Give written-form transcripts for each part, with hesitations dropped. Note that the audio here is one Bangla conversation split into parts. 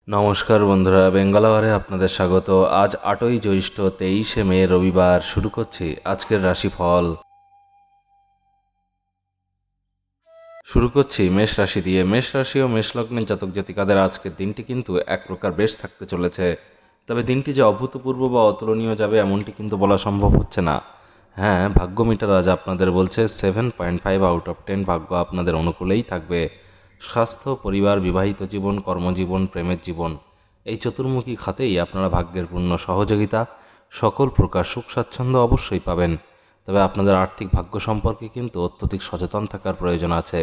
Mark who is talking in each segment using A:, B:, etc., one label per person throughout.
A: নমস্কার বন্ধুরা, বেঙ্গলাওয়ারে আপনাদের স্বাগত। আজ 8ই জ্যৈষ্ঠ 23শে মে রবিবার। শুরু করছি আজকের রাশিফল। শুরু করছি মেষ রাশি দিয়ে। মেষ রাশি ও মেষ লগ্নের জাতক জাতিকাদের আজকের দিনটি কিন্তু এক প্রকার বেশ থাকতে চলেছে। তবে দিনটি যে অভূতপূর্ব বা অতুলনীয় যাবে এমনটি কিন্তু বলা সম্ভব হচ্ছে না। হ্যাঁ, ভাগ্য মিটার আজ আপনাদের বলছে 7.5 আউট অফ 10 ভাগ্য আপনাদের অনুকূলেই থাকবে। স্বাস্থ্য, পরিবার, বিবাহিত জীবন, কর্মজীবন, প্রেমের জীবন, এই চতুর্মুখী খাতেই আপনারা ভাগ্যের পূর্ণ সহযোগিতা, সকল প্রকার সুখ স্বাচ্ছন্দ্য অবশ্যই পাবেন। তবে আপনাদের আর্থিক ভাগ্য সম্পর্কে কিন্তু অত্যধিক সচেতন থাকার প্রয়োজন আছে।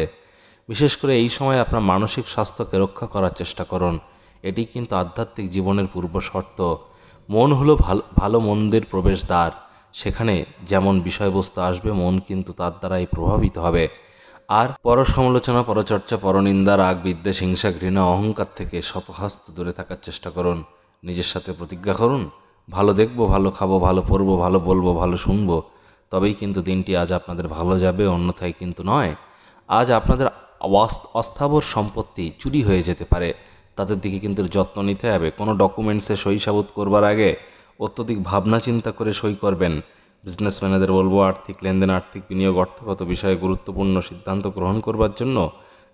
A: বিশেষ করে এই সময় আপনার মানসিক স্বাস্থ্যকে রক্ষা করার চেষ্টা করুন। এটি কিন্তু আধ্যাত্মিক জীবনের পূর্ব শর্ত। মন হলো ভালো মন্দের প্রবেশদ্বার। সেখানে যেমন বিষয়বস্তু আসবে, মন কিন্তু তার দ্বারাই প্রভাবিত হবে। আর পরসমালোচনা, পরচর্চা, পরনিন্দা, রাগ, বিদ্বেষ, হিংসা, ঘৃণা, অহংকার থেকে শতহস্ত দূরে থাকার চেষ্টা করুন। নিজের সাথে প্রতিজ্ঞা করুন, ভালো দেখব, ভালো খাবো, ভালো পরবো, ভালো বলবো, ভালো শুনবো, তবেই কিন্তু দিনটি আজ আপনাদের ভালো যাবে, অন্যথায় কিন্তু নয়। আজ আপনাদের অস্থাবর সম্পত্তি চুরি হয়ে যেতে পারে, তাদের দিকে কিন্তু যত্ন নিতে হবে। কোনো ডকুমেন্টসে সই সাবুত করবার আগে অত্যধিক ভাবনা চিন্তা করে সই করবেন। বিজনেসম্যানেদের বলবো, আর্থিক লেনদেন, আর্থিক বিনিয়োগ, অর্থগত বিষয়ে গুরুত্বপূর্ণ সিদ্ধান্ত গ্রহণ করবার জন্য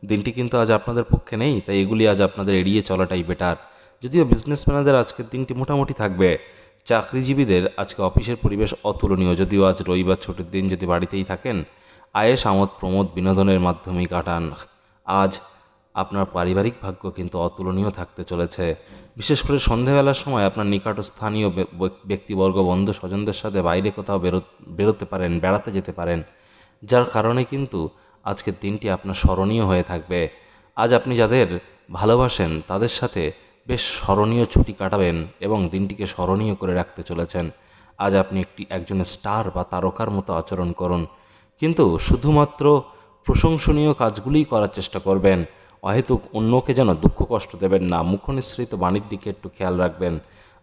A: দিনটি কিন্তু আজ আপনাদের পক্ষে নেই, তাই এগুলি আজ আপনাদের এড়িয়ে চলাটাই বেটার। যদিও বিজনেসম্যানেদের আজকের দিনটি মোটামুটি থাকবে। চাকরিজীবীদের আজকে অফিসের পরিবেশ অতুলনীয়। যদিও আজ রবিবার ছুটির দিন, যদি বাড়িতেই থাকেন আয়েশ আমোদ প্রমোদ বিনোদনের মাধ্যমেই কাটান। আজ আপনার পারিবারিক ভাগ্য কিন্তু অতুলনীয় থাকতে চলেছে। বিশেষ করে সন্ধেবেলার সময় আপনার নিকট স্থানীয় ব্যক্তিবর্গ, বন্ধু স্বজনদের সাথে বাইরে কোথাও বেরোতে পারেন, বেড়াতে যেতে পারেন, যার কারণে কিন্তু আজকের দিনটি আপনার স্মরণীয় হয়ে থাকবে। আজ আপনি যাদের ভালোবাসেন তাদের সাথে বেশ স্মরণীয় ছুটি কাটাবেন এবং দিনটিকে স্মরণীয় করে রাখতে চলেছেন। আজ আপনি একজন স্টার বা তারকার মতো আচরণ করুন, কিন্তু শুধুমাত্র প্রশংসনীয় কাজগুলিই করার চেষ্টা করবেন। অহেতুক অন্যকে যেন দুঃখ কষ্ট দেবেন না। মুখনিসৃত বাণীর দিকে একটু খেয়াল রাখবেন।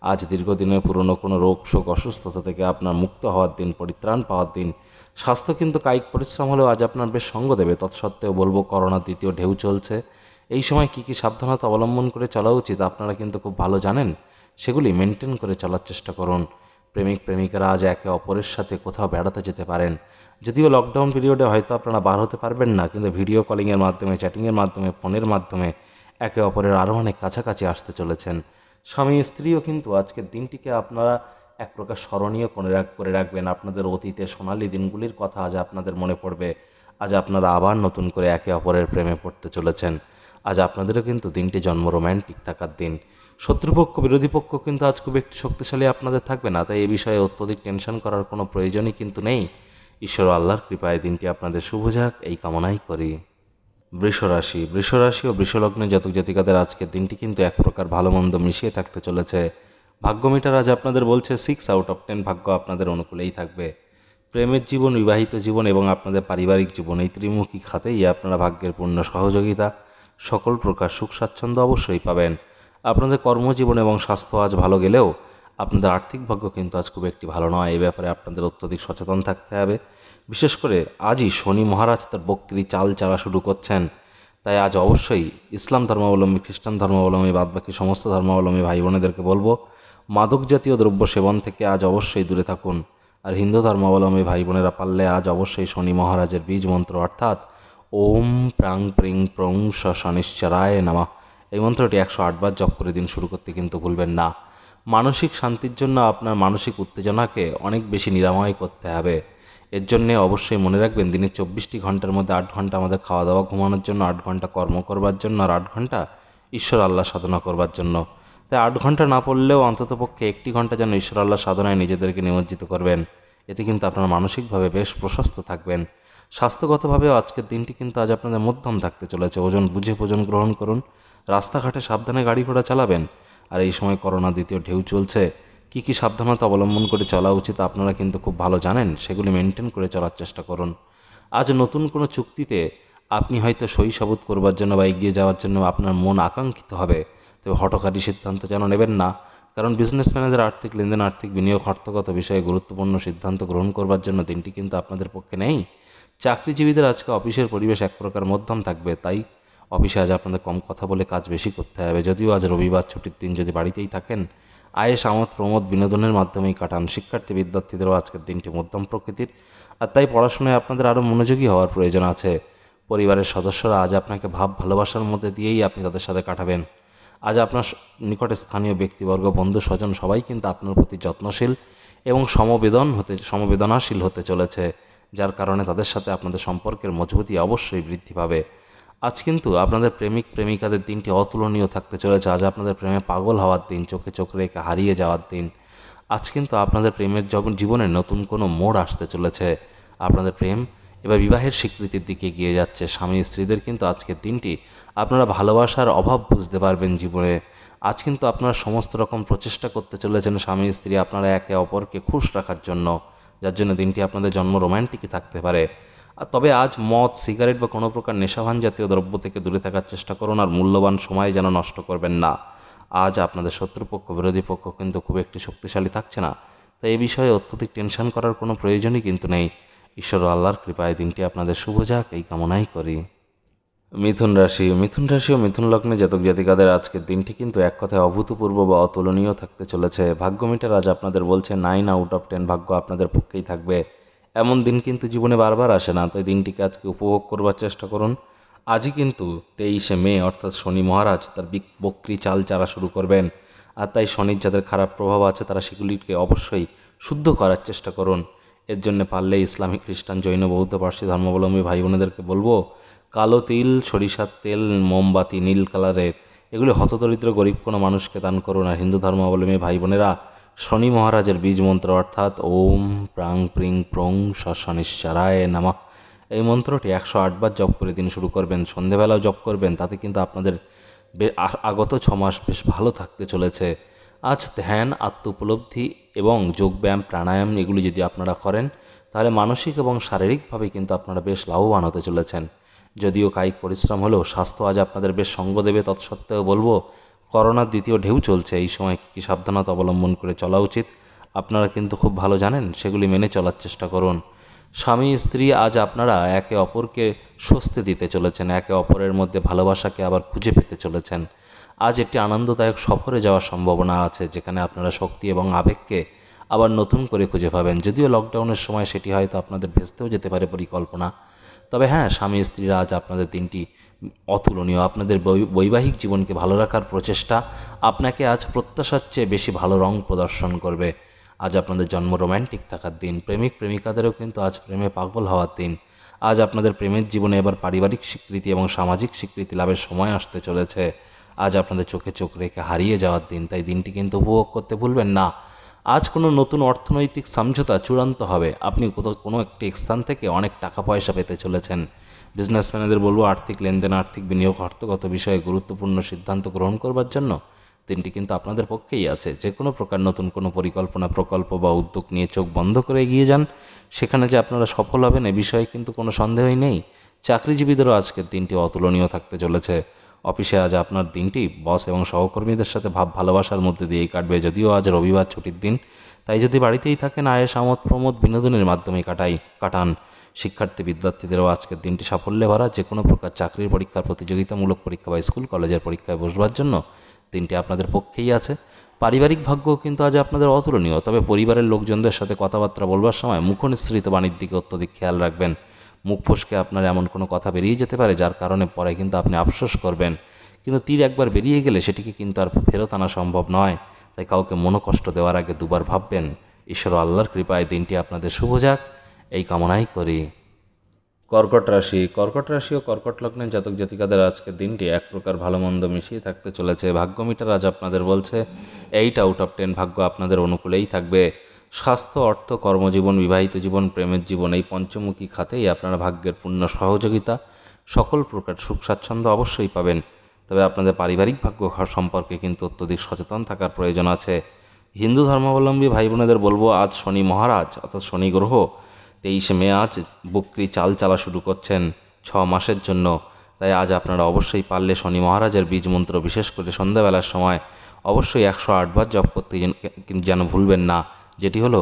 A: আজ দীর্ঘদিনের পুরনো কোনো রোগ শোক অসুস্থতা থেকে আপনার মুক্ত হওয়ার দিন, পরিত্রাণ পাওয়ার দিন। স্বাস্থ্য কিন্তু কায়িক পরিশ্রম হলেও আজ আপনার বেশ সঙ্গ দেবে। তৎসত্ত্বেও বলবো, করোনার দ্বিতীয় ঢেউ চলছে। এই সময় কী কী সাবধানতা অবলম্বন করে চলা উচিত আপনারা কিন্তু খুব ভালো জানেন। সেগুলি মেনটেন করে চলার চেষ্টা করুন। প্রেমিক প্রেমিকারা আজ একে অপরের সাথে কোথাও বেড়াতে যেতে পারেন। যদিও লকডাউন পিরিয়ডে হয়তো আপনারা বার হতে পারবেন না, কিন্তু ভিডিও কলিংয়ের মাধ্যমে, চ্যাটিংয়ের মাধ্যমে, ফোনের মাধ্যমে একে অপরের আরও অনেক কাছাকাছি আসতে চলেছেন। স্বামী স্ত্রীও কিন্তু আজকের দিনটিকে আপনারা এক প্রকার স্মরণীয় করে রাখবেন। আপনাদের অতীতের সোনালি দিনগুলির কথা আজ আপনাদের মনে পড়বে। আজ আপনারা আবার নতুন করে একে অপরের প্রেমে পড়তে চলেছেন। আজ আপনাদেরও কিন্তু দিনটি জন্ম রোম্যান্টিক থাকার দিন। শত্রুপক্ষ, বিরোধী পক্ষ কিন্তু আজ খুব একটি শক্তিশালী আপনাদের থাকবে না, তাই এই বিষয়ে অত্যধিক টেনশন করার কোনো প্রয়োজনই কিন্তু নেই। ঈশ্বর আল্লাহর কৃপায় দিনটি আপনাদের শুভ যাক, এই কামনাই করি। বৃষরাশি ও বৃষলগ্নের জাতক জাতিকাদের আজকের দিনটি কিন্তু এক প্রকার ভালো মন্দ মিশিয়ে থাকতে চলেছে। ভাগ্য মিটার আজ আপনাদের বলছে 6 আউট অফ 10 ভাগ্য আপনাদের অনুকূলেই থাকবে। প্রেমের জীবন, বিবাহিত জীবন এবং আপনাদের পারিবারিক জীবন, এই ত্রিমুখী খাতেই আপনারা ভাগ্যের পূর্ণ সহযোগিতা, সকল প্রকার সুখ স্বাচ্ছন্দ্য অবশ্যই পাবেন। আপনাদের কর্মজীবন এবং স্বাস্থ্য আজ ভালো গেলেও আপনাদের আর্থিক ভাগ্য কিন্তু আজ খুব একটি ভালো নয়। এই ব্যাপারে আপনাদের অত্যধিক সচেতন থাকতে হবে। বিশেষ করে আজই শনি মহারাজ তার বক্রি চাল চালা শুরু করছেন, তাই আজ অবশ্যই ইসলাম ধর্মাবলম্বী, খ্রিস্টান ধর্মাবলম্বী, বাদবাকি সমস্ত ধর্মাবলম্বী ভাই বোনেদেরকে বলবো, মাদক জাতীয় দ্রব্য সেবন থেকে আজ অবশ্যই দূরে থাকুন। আর হিন্দু ধর্মাবলম্বী ভাই বোনেরা পারলে আজ অবশ্যই শনি মহারাজের বীজ মন্ত্র অর্থাৎ ওম প্রাং প্রিং প্রং শনিশ্চরায় নমঃ, এই মন্ত্রটি 108 বার জপ করে দিন শুরু করতে কিন্তু ভুলবেন না। মানসিক শান্তির জন্য আপনার মানসিক উত্তেজনাকে অনেক বেশি নিরাময় করতে হবে। এর জন্যে অবশ্যই মনে রাখবেন, দিনের 24টি ঘন্টার মধ্যে 8 ঘন্টা আমাদের খাওয়া দাওয়া ঘুমানোর জন্য, 8 ঘন্টা কর্ম করবার জন্য, আর 8 ঘন্টা ঈশ্বর আল্লাহ সাধনা করবার জন্য। তাই 8 ঘন্টা না পড়লেও অন্ততপক্ষে 1টি ঘন্টা যেন ঈশ্বর আল্লাহ সাধনায় নিজেদেরকে নিমজ্জিত করবেন। এতে কিন্তু আপনারা মানসিকভাবে বেশ প্রশস্ত থাকবেন। স্বাস্থ্যগতভাবেও আজকের দিনটি কিন্তু আজ আপনাদের মধ্যম থাকতে চলেছে। ওজন বুঝে ভোজন গ্রহণ করুন। রাস্তাঘাটে সাবধানে গাড়ি ঘোড়া চালাবেন। আর এই সময় করোনা দ্বিতীয় ঢেউ চলছে, কী কী সাবধানতা অবলম্বন করে চলা উচিত আপনারা কিন্তু খুব ভালো জানেন। সেগুলি মেনটেন করে চলার চেষ্টা করুন। আজ নতুন কোনো চুক্তিতে আপনি হয়তো সই সাবুত করবার জন্য বা এগিয়ে যাওয়ার জন্য আপনার মন আকাঙ্ক্ষিত হবে, তবে হঠকারী সিদ্ধান্ত যেন নেবেন না। কারণ বিজনেসম্যানেদের আর্থিক লেনদেন, আর্থিক বিনিয়োগ, অর্থগত বিষয়ে গুরুত্বপূর্ণ সিদ্ধান্ত গ্রহণ করবার জন্য দিনটি কিন্তু আপনাদের পক্ষে নেই। চাকরিজীবীদের আজকে অফিসের পরিবেশ এক প্রকার মধ্যম থাকবে, তাই অফিসে আজ আপনাদের কম কথা বলে কাজ বেশি করতে হবে। যদিও আজ রবিবার ছুটির দিন, যদি বাড়িতেই থাকেন আয়েশ আমোদ প্রমোদ বিনোদনের মাধ্যমেই কাটান। শিক্ষার্থী বিদ্যার্থীদেরও আজকের দিনটি মধ্যম প্রকৃতির, আর তাই পড়াশোনায় আপনাদের আরও মনোযোগী হওয়ার প্রয়োজন আছে। পরিবারের সদস্যরা আজ আপনাকে ভালোবাসার মধ্যে দিয়েই আপনি তাদের সাথে কাটাবেন। আজ আপনার নিকটে স্থানীয় ব্যক্তিবর্গ, বন্ধু স্বজন সবাই কিন্তু আপনার প্রতি যত্নশীল এবং সমবেদনাশীল হতে চলেছে, যার কারণে তাদের সাথে আপনাদের সম্পর্কের মজবুতি অবশ্যই বৃদ্ধি পাবে। আজ কিন্তু আপনাদের প্রেমিক প্রেমিকাদের দিনটি অতুলনীয় থাকতে চলেছে। আজ আপনাদের প্রেমে পাগল হওয়ার দিন, চোখে চোখ রেখে হারিয়ে যাওয়ার দিন। আজ কিন্তু আপনাদের প্রেমের জীবনে নতুন কোনো মোড় আসতে চলেছে। আপনাদের প্রেম এবার বিবাহের স্বীকৃতির দিকে গিয়ে যাচ্ছে। স্বামী স্ত্রীদের কিন্তু আজকের দিনটি আপনারা ভালোবাসার অভাব বুঝতে পারবেন জীবনে। আজ কিন্তু আপনারা সমস্ত রকম প্রচেষ্টা করতে চলেছেন স্বামী স্ত্রী আপনারা একে অপরকে খুশ রাখার জন্য, যার জন্য দিনটি আপনাদের জন্ম রোম্যান্টিকই থাকতে পারে। আর তবে আজ মদ, সিগারেট বা কোনো প্রকার নেশাভান জাতীয় দ্রব্য থেকে দূরে থাকার চেষ্টা করুন, আর মূল্যবান সময় যেন নষ্ট করবেন না। আজ আপনাদের শত্রুপক্ষ, বিরোধী পক্ষ কিন্তু খুব একটি শক্তিশালী থাকছে না, তাই এই বিষয়ে অত্যধিক টেনশন করার কোনো প্রয়োজনই কিন্তু নেই। ঈশ্বর ও আল্লাহর কৃপায় দিনটি আপনাদের শুভ যাক, এই কামনাই করি। মিথুন রাশি ও মিথুন লগ্নে জাতক জাতিকাদের আজকের দিনটি কিন্তু এক কথায় অভূতপূর্ব বা অতুলনীয় থাকতে চলেছে। ভাগ্য মিটার আজ আপনাদের বলছে 9 আউট অফ 10 ভাগ্য আপনাদের পক্ষেই থাকবে। এমন দিন কিন্তু জীবনে বারবার আসে না, তাই দিনটিকে আজকে উপভোগ করবার চেষ্টা করুন। আজই কিন্তু 23শে মে অর্থাৎ শনি মহারাজ তার বক্রি চাল চালা শুরু করবেন, আর তাই শনির যাদের খারাপ প্রভাব আছে তারা সেগুলিকে অবশ্যই শুদ্ধ করার চেষ্টা করুন। এর জন্য পারলে ইসলামিক, খ্রিস্টান, জৈন, বৌদ্ধ, পার্সি ধর্মাবলম্বী ভাই বোনেদেরকে বলবো, কালো তিল, সরিষার তেল, মোমবাতি নীল কালারের এগুলি হতদরিদ্র গরিব কোনো মানুষকে দান করুন। আর হিন্দু ধর্মাবলম্বী ভাই বোনেরা শনি মহারাজের বীজ মন্ত্র অর্থাৎ ওম প্রাং প্রিং প্রং শনিশ্চরায় নামা, এই মন্ত্রটি 108 বার জপ করে দিন শুরু করবেন। সন্ধেবেলাও জপ করবেন, তাতে কিন্তু আপনাদের আগত 6 মাস বেশ ভালো থাকতে চলেছে। আজ ধ্যান, আত্ম উপলব্ধি এবং যোগব্যায়াম, প্রাণায়াম এগুলি যদি আপনারা করেন তাহলে মানসিক এবং শারীরিকভাবে কিন্তু আপনারা বেশ লাভবান হতে চলেছেন। যদিও কায়িক পরিশ্রম হলেও স্বাস্থ্য আজ আপনাদের বেশ সঙ্গ দেবে। তৎসত্ত্বেও বলবো, করোনার দ্বিতীয় ঢেউ চলছে, এই সময় কী কী সাবধানতা অবলম্বন করে চলা উচিত আপনারা কিন্তু খুব ভালো জানেন, সেগুলি মেনে চলার চেষ্টা করুন। স্বামী স্ত্রী আজ আপনারা একে অপরকে স্বস্তি দিতে চলেছেন, একে অপরের মধ্যে ভালোবাসাকে আবার খুঁজে পেতে চলেছেন। আজ একটি আনন্দদায়ক সফরে যাওয়ার সম্ভাবনা আছে, যেখানে আপনারা শক্তি এবং আবেগকে আবার নতুন করে খুঁজে পাবেন। যদিও লকডাউনের সময় সেটি হয়তো আপনাদের ভেস্তেও যেতে পারে পরিকল্পনা, তবে হ্যাঁ, স্বামী স্ত্রীরা আজ আপনাদের দিনটি অতুলনীয়। আপনাদের বৈবাহিক জীবনকে ভালো রাখার প্রচেষ্টা আপনাকে আজ প্রত্যাশার চেয়ে বেশি ভালো রং প্রদর্শন করবে। আজ আপনাদের জন্ম রোম্যান্টিক থাকার দিন। প্রেমিক প্রেমিকাদেরও কিন্তু আজ প্রেমে পাগল হওয়ার দিন। আজ আপনাদের প্রেমের জীবনে এবার পারিবারিক স্বীকৃতি এবং সামাজিক স্বীকৃতি লাভের সময় আসতে চলেছে। আজ আপনাদের চোখে চোখ রেখে হারিয়ে যাওয়ার দিন, তাই দিনটি কিন্তু উপভোগ করতে ভুলবেন না। আজ কোনো নতুন অর্থনৈতিক সমঝোতা চূড়ান্ত হবে। আপনি কোনো একটি স্থান থেকে অনেক টাকা পয়সা পেতে চলেছেন। বিজনেসম্যানেদের বলবো, আর্থিক লেনদেন, আর্থিক বিনিয়োগ, অর্থগত বিষয়ে গুরুত্বপূর্ণ সিদ্ধান্ত গ্রহণ করবার জন্য দিনটি কিন্তু আপনাদের পক্ষেই আছে। যে কোনো প্রকার নতুন কোনো পরিকল্পনা, প্রকল্প বা উদ্যোগ নিয়ে চোখ বন্ধ করে এগিয়ে যান, সেখানে যে আপনারা সফল হবেন এ বিষয়ে কিন্তু কোনো সন্দেহই নেই। চাকরিজীবীদেরও আজকের দিনটি অতুলনীয় থাকতে চলেছে। অফিসে আজ আপনার দিনটি বস এবং সহকর্মীদের সাথে ভালোবাসার মধ্যে দিয়েই কাটবে। যদিও আজ রবিবার ছুটির দিন, তাই যদি বাড়িতেই থাকেন আয়েশ আমোদ প্রমোদ বিনোদনের মাধ্যমে কাটান। শিক্ষার্থী বিদ্যার্থীদেরও আজকের দিনটি সাফল্যে ভরা। যে কোনো প্রকার চাকরির পরীক্ষার, প্রতিযোগিতামূলক পরীক্ষা বা স্কুল কলেজের পরীক্ষায় বসবার জন্য দিনটি আপনাদের পক্ষেই আছে। পারিবারিক ভাগ্যও কিন্তু আজ আপনাদের অতুলনীয়, তবে পরিবারের লোকজনদের সাথে কথাবার্তা বলবার সময় মুখনিসৃত বাণীর দিকে অত্যধিক খেয়াল রাখবেন। মুখ ফসকে আপনার এমন কোনো কথা বেরিয়ে যেতে পারে যার কারণে পরে কিন্তু আপনি আফসোস করবেন, কিন্তু তীর একবার বেরিয়ে গেলে সেটিকে কিন্তু আর ফেরত আনা সম্ভব নয়। তাই কাউকে মনোকষ্ট দেওয়ার আগে দুবার ভাববেন। ঈশ্বর আল্লাহর কৃপায় দিনটি আপনাদের শুভ যাক, এই কামনাই করি। কর্কট রাশি ও কর্কট লগ্নের জাতক জাতিকাদের আজকের দিনটি এক প্রকার ভালো মন্দ মিশিয়ে থাকতে চলেছে। ভাগ্য মিটার আজ আপনাদের বলছে 8 আউট অফ 10 ভাগ্য আপনাদের অনুকূলেই থাকবে। স্বাস্থ্য, অর্থ, কর্মজীবন, বিবাহিত জীবন, প্রেমের জীবন এই পঞ্চমুখী খাতেই আপনারা ভাগ্যের পূর্ণ সহযোগিতা, সকল প্রকার সুখ স্বাচ্ছন্দ্য অবশ্যই পাবেন। তবে আপনাদের পারিবারিক ভাগ্য সম্পর্কে কিন্তু অত্যধিক সচেতন থাকার প্রয়োজন আছে। হিন্দু ধর্মাবলম্বী ভাই বোনেদের বলবো, আজ শনি মহারাজ অর্থাৎ শনি গ্রহ 23শে মে আজ বক্রি চাল চালা শুরু করছেন 6 মাসের জন্য। তাই আজ আপনারা অবশ্যই পারলে শনি মহারাজের বীজ মন্ত্র বিশেষ করে সন্ধ্যাবেলার সময় অবশ্যই 108 বার জপ করতে যেন ভুলবেন না, যেটি হলো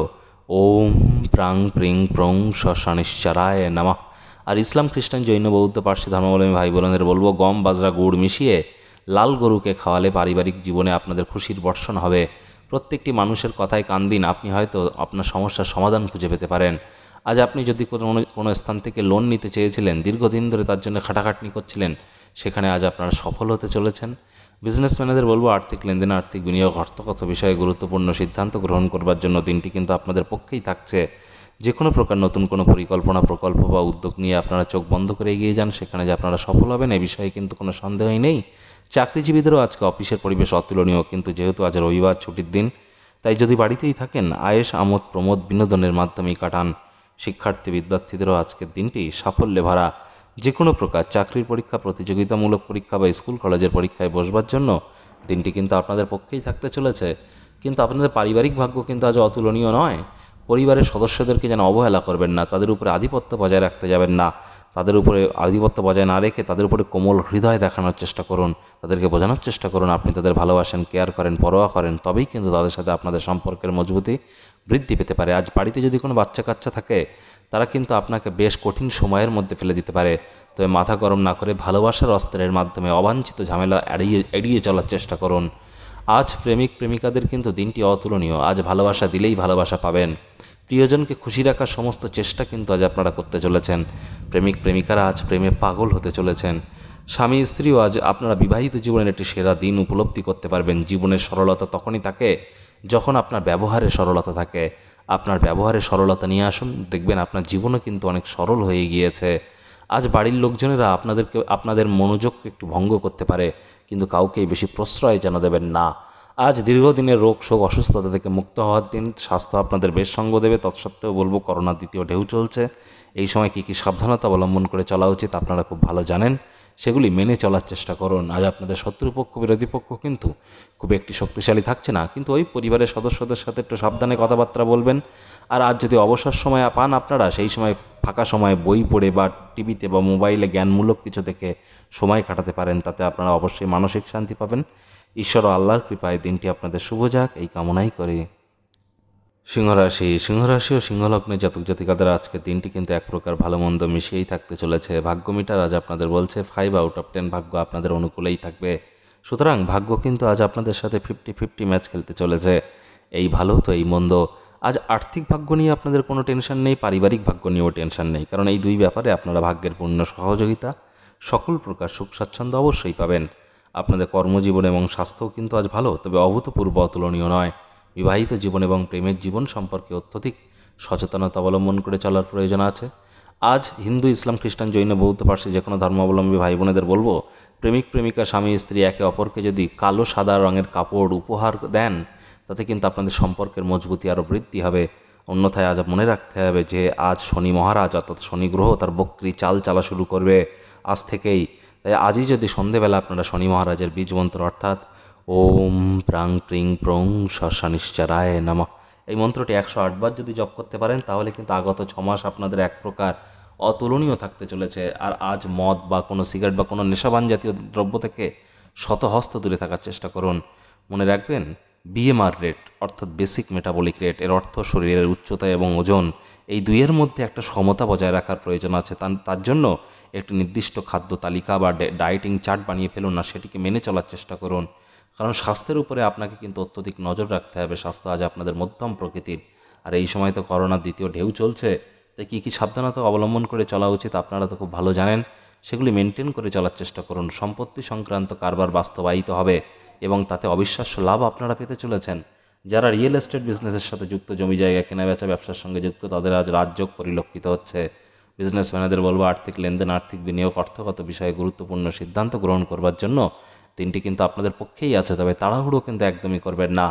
A: ওম প্রাং প্রিং প্রং শনিশ্চরায় নামা। আর ইসলাম, খ্রিস্টান, জৈন, বৌদ্ধ, পার্সি ধর্মাবলম্বী ভাই বোনদের বলবো, গম, বাজরা, গুড় মিশিয়ে লাল গরুকে খাওয়ালে পারিবারিক জীবনে আপনাদের খুশির বর্ষণ হবে। প্রত্যেকটি মানুষের কথায় কান দিন, আপনি হয়তো আপনার সমস্যার সমাধান খুঁজে পেতে পারেন। আজ আপনি যদি কোনো স্থান থেকে লোন নিতে চেয়েছিলেন, দীর্ঘদিন ধরে তার জন্য খাটাখাটনি করছিলেন, সেখানে আজ আপনারা সফল হতে চলেছেন। বিজনেসম্যানেদের বলবো, আর্থিক লেনদেন, আর্থিক বিনিয়োগ, অর্থগত বিষয়ে গুরুত্বপূর্ণ সিদ্ধান্ত গ্রহণ করবার জন্য দিনটি কিন্তু আপনাদের পক্ষেই থাকছে। যে কোনো প্রকার নতুন কোনো পরিকল্পনা, প্রকল্প বা উদ্যোগ নিয়ে আপনারা চোখ বন্ধ করে এগিয়ে যান, সেখানে যে আপনারা সফল হবেন এ বিষয়ে কিন্তু কোনো সন্দেহই নেই। চাকরিজীবীদেরও আজকে অফিসের পরিবেশ অতুলনীয়, কিন্তু যেহেতু আজ রবিবার ছুটির দিন, তাই যদি বাড়িতেই থাকেন, আয়েশ, আমোদ, প্রমোদ, বিনোদনের মাধ্যমেই কাটান। শিক্ষার্থী বিদ্যার্থীদেরও আজকের দিনটি সাফল্যে ভরা। যে কোনো প্রকার চাকরির পরীক্ষা, প্রতিযোগিতামূলক পরীক্ষা বা স্কুল কলেজের পরীক্ষায় বসবার জন্য দিনটি কিন্তু আপনাদের পক্ষেই থাকতে চলেছে। কিন্তু আপনাদের পারিবারিক ভাগ্য কিন্তু আজ অতুলনীয় নয়। পরিবারের সদস্যদেরকে যেন অবহেলা করবেন না, তাদের উপরে আধিপত্য বজায় রাখতে যাবেন না। তাদের উপরে আধিপত্য বজায় না রেখে তাদের উপরে কোমল হৃদয় দেখানোর চেষ্টা করুন। তাদেরকে বোঝানোর চেষ্টা করুন আপনি তাদের ভালোবাসেন, কেয়ার করেন, পরোয়া করেন। তবেই কিন্তু তাদের সাথে আপনাদের সম্পর্কের মজবুতি বৃদ্ধি পেতে পারে। আজ বাড়িতে যদি কোনো বাচ্চা কাচ্চা থাকে, তারা কিন্তু আপনাকে বেশ কঠিন সময়ের মধ্যে ফেলে দিতে পারে। তবে মাথা গরম না করে ভালোবাসার অস্ত্রের মাধ্যমে অবাঞ্ছিত ঝামেলা এড়িয়ে চলার চেষ্টা করুন। আজ প্রেমিক প্রেমিকাদের কিন্তু দিনটি অতুলনীয়। আজ ভালোবাসা দিলেই ভালোবাসা পাবেন। প্রিয়জনকে খুশি রাখার সমস্ত চেষ্টা কিন্তু আজ আপনারা করতে চলেছেন। প্রেমিক প্রেমিকারা আজ প্রেমে পাগল হতে চলেছেন। স্বামী স্ত্রীও আজ আপনারা বিবাহিত জীবনের একটি সেরা দিন উপলব্ধি করতে পারবেন। জীবনের সরলতা তখনই থাকে যখন আপনার ব্যবহারে সরলতা থাকে। আপনার ব্যবহারে সরলতা নিয়ে আসুন, দেখবেন আপনার জীবনও কিন্তু অনেক সরল হয়ে গিয়েছে। আজ বাড়ির লোকজনেরা আপনাদের মনোযোগকে একটু ভঙ্গ করতে পারে, কিন্তু কাউকেই বেশি প্রশ্রয় যেন দেবেন না। আজ দীর্ঘদিনের রোগ শোক অসুস্থতা থেকে মুক্ত হওয়ার দিন। স্বাস্থ্য আপনাদের বেশ সঙ্গ দেবে। তৎসত্ত্বেও বলবো, করোনার দ্বিতীয় ঢেউ চলছে। এই সময় কী কী সাবধানতা অবলম্বন করে চলা উচিত আপনারা খুব ভালো জানেন। সেগুলি মেনে চলার চেষ্টা করুন। আজ আপনাদের শত্রুপক্ষ, বিরোধী পক্ষ কিন্তু খুব একটি শক্তিশালী থাকছে না, কিন্তু ওই পরিবারের সদস্যদের সাথে একটু সাবধানে কথাবার্তা বলবেন। আর আজ যদি অবসর সময় পান আপনারা, সেই সময় ফাঁকা সময়ে বই পড়ে বা টিভিতে বা মোবাইলে জ্ঞানমূলক কিছু দেখে সময় কাটাতে পারেন। তাতে আপনারা অবশ্যই মানসিক শান্তি পাবেন। ঈশ্বর ও আল্লাহর কৃপায় দিনটি আপনাদের শুভ যাক, এই কামনাই করি। সিংহরাশি ও সিংহলগ্নের জাতক জাতিকাদের আজকের দিনটি কিন্তু এক প্রকার ভালো মন্দ মিশিয়েই থাকতে চলেছে। ভাগ্য মিটার আজ আপনাদের বলছে 5/10 ভাগ্য আপনাদের অনুকূলেই থাকবে। সুতরাং ভাগ্য কিন্তু আজ আপনাদের সাথে 50-50 ম্যাচ খেলতে চলেছে। এই ভালো তো এই মন্দ। আজ আর্থিক ভাগ্য নিয়ে আপনাদের কোনো টেনশন নেই, পারিবারিক ভাগ্য নিয়েও টেনশন নেই, কারণ এই দুই ব্যাপারে আপনারা ভাগ্যের পূর্ণ সহযোগিতা, সকল প্রকার সুখ স্বাচ্ছন্দ্য অবশ্যই পাবেন। আপনাদের কর্মজীবন এবং স্বাস্থ্যও কিন্তু আজ ভালো, তবে অভূতপূর্ব অতুলনীয় নয়। বিবাহিত জীবন এবং প্রেমের জীবন সম্পর্কে অত্যধিক সচেতনতা অবলম্বন করে চলার প্রয়োজন আছে। আজ হিন্দু, ইসলাম, খ্রিস্টান, জৈন, বৌদ্ধ, পার্সি যে কোনো ধর্মাবলম্বী ভাই বোনেদের বলবো, প্রেমিক প্রেমিকা, স্বামী স্ত্রী একে অপরকে যদি কালো সাদা রঙের কাপড় উপহার দেন, তাতে কিন্তু আপনাদের সম্পর্কের মজবুতি আরও বৃদ্ধি হবে। অন্যথায় আজ মনে রাখতে হবে যে আজ শনি মহারাজ অর্থাৎ শনি গ্রহ তার বক্রি চাল চালা শুরু করবে আজ থেকেই। তাই আজই যদি সন্ধেবেলা আপনারা শনি মহারাজের বীজ মন্ত্র অর্থাৎ ওম প্রাং প্রিং প্রং শনিশ্চরায় নমঃ এই মন্ত্রটি 108 বার যদি জপ করতে পারেন, তাহলে কিন্তু আগত 6 মাস আপনাদের এক প্রকার অতুলনীয় থাকতে চলেছে। আর আজ মদ বা কোনো সিগারেট বা কোনো নেশাবান জাতীয় দ্রব্য থেকে শতহস্ত দূরে থাকার চেষ্টা করুন। মনে রাখবেন, বিএমআর রেট অর্থাৎ বেসিক মেটাবলিক রেট, এর অর্থ শরীরের উচ্চতা এবং ওজন, এই দুইয়ের মধ্যে একটা সমতা বজায় রাখার প্রয়োজন আছে। তার জন্য একটি নির্দিষ্ট খাদ্য তালিকা বা ডায়েটিং চার্ট বানিয়ে ফেলুন, না সেটিকে মেনে চলার চেষ্টা করুন। কারণ স্বাস্থ্যের উপরে আপনাকে কিন্তু অত্যধিক নজর রাখতে হবে। স্বাস্থ্য আজ আপনাদের মধ্যম প্রকৃতির। আর এই সময় তো করোনার দ্বিতীয় ঢেউ চলছে, তাই কী কী সাবধানতা অবলম্বন করে চলা উচিত আপনারা তো খুব ভালো জানেন। সেগুলি মেনটেন করে চলার চেষ্টা করুন। সম্পত্তি সংক্রান্ত কারবার বাস্তবায়িত হবে এবং তাতে অবিশ্বাস্য লাভ আপনারা পেতে চলেছেন। যারা রিয়েল এস্টেট বিজনেসের সাথে যুক্ত, জমি জায়গা কেনাবেচা ব্যবসার সঙ্গে যুক্ত, তাদের আজ রাজযোগ পরিলক্ষিত হচ্ছে। বিজনেসম্যানেদের বলবো, আর্থিক লেনদেন, আর্থিক বিনিয়োগ, অর্থগত বিষয়ে গুরুত্বপূর্ণ সিদ্ধান্ত গ্রহণ করবার জন্য দিনটি কিন্তু আপনাদের পক্ষেই আছে, তবে তাড়াহুড়ো কিন্তু একদমই করবেন না।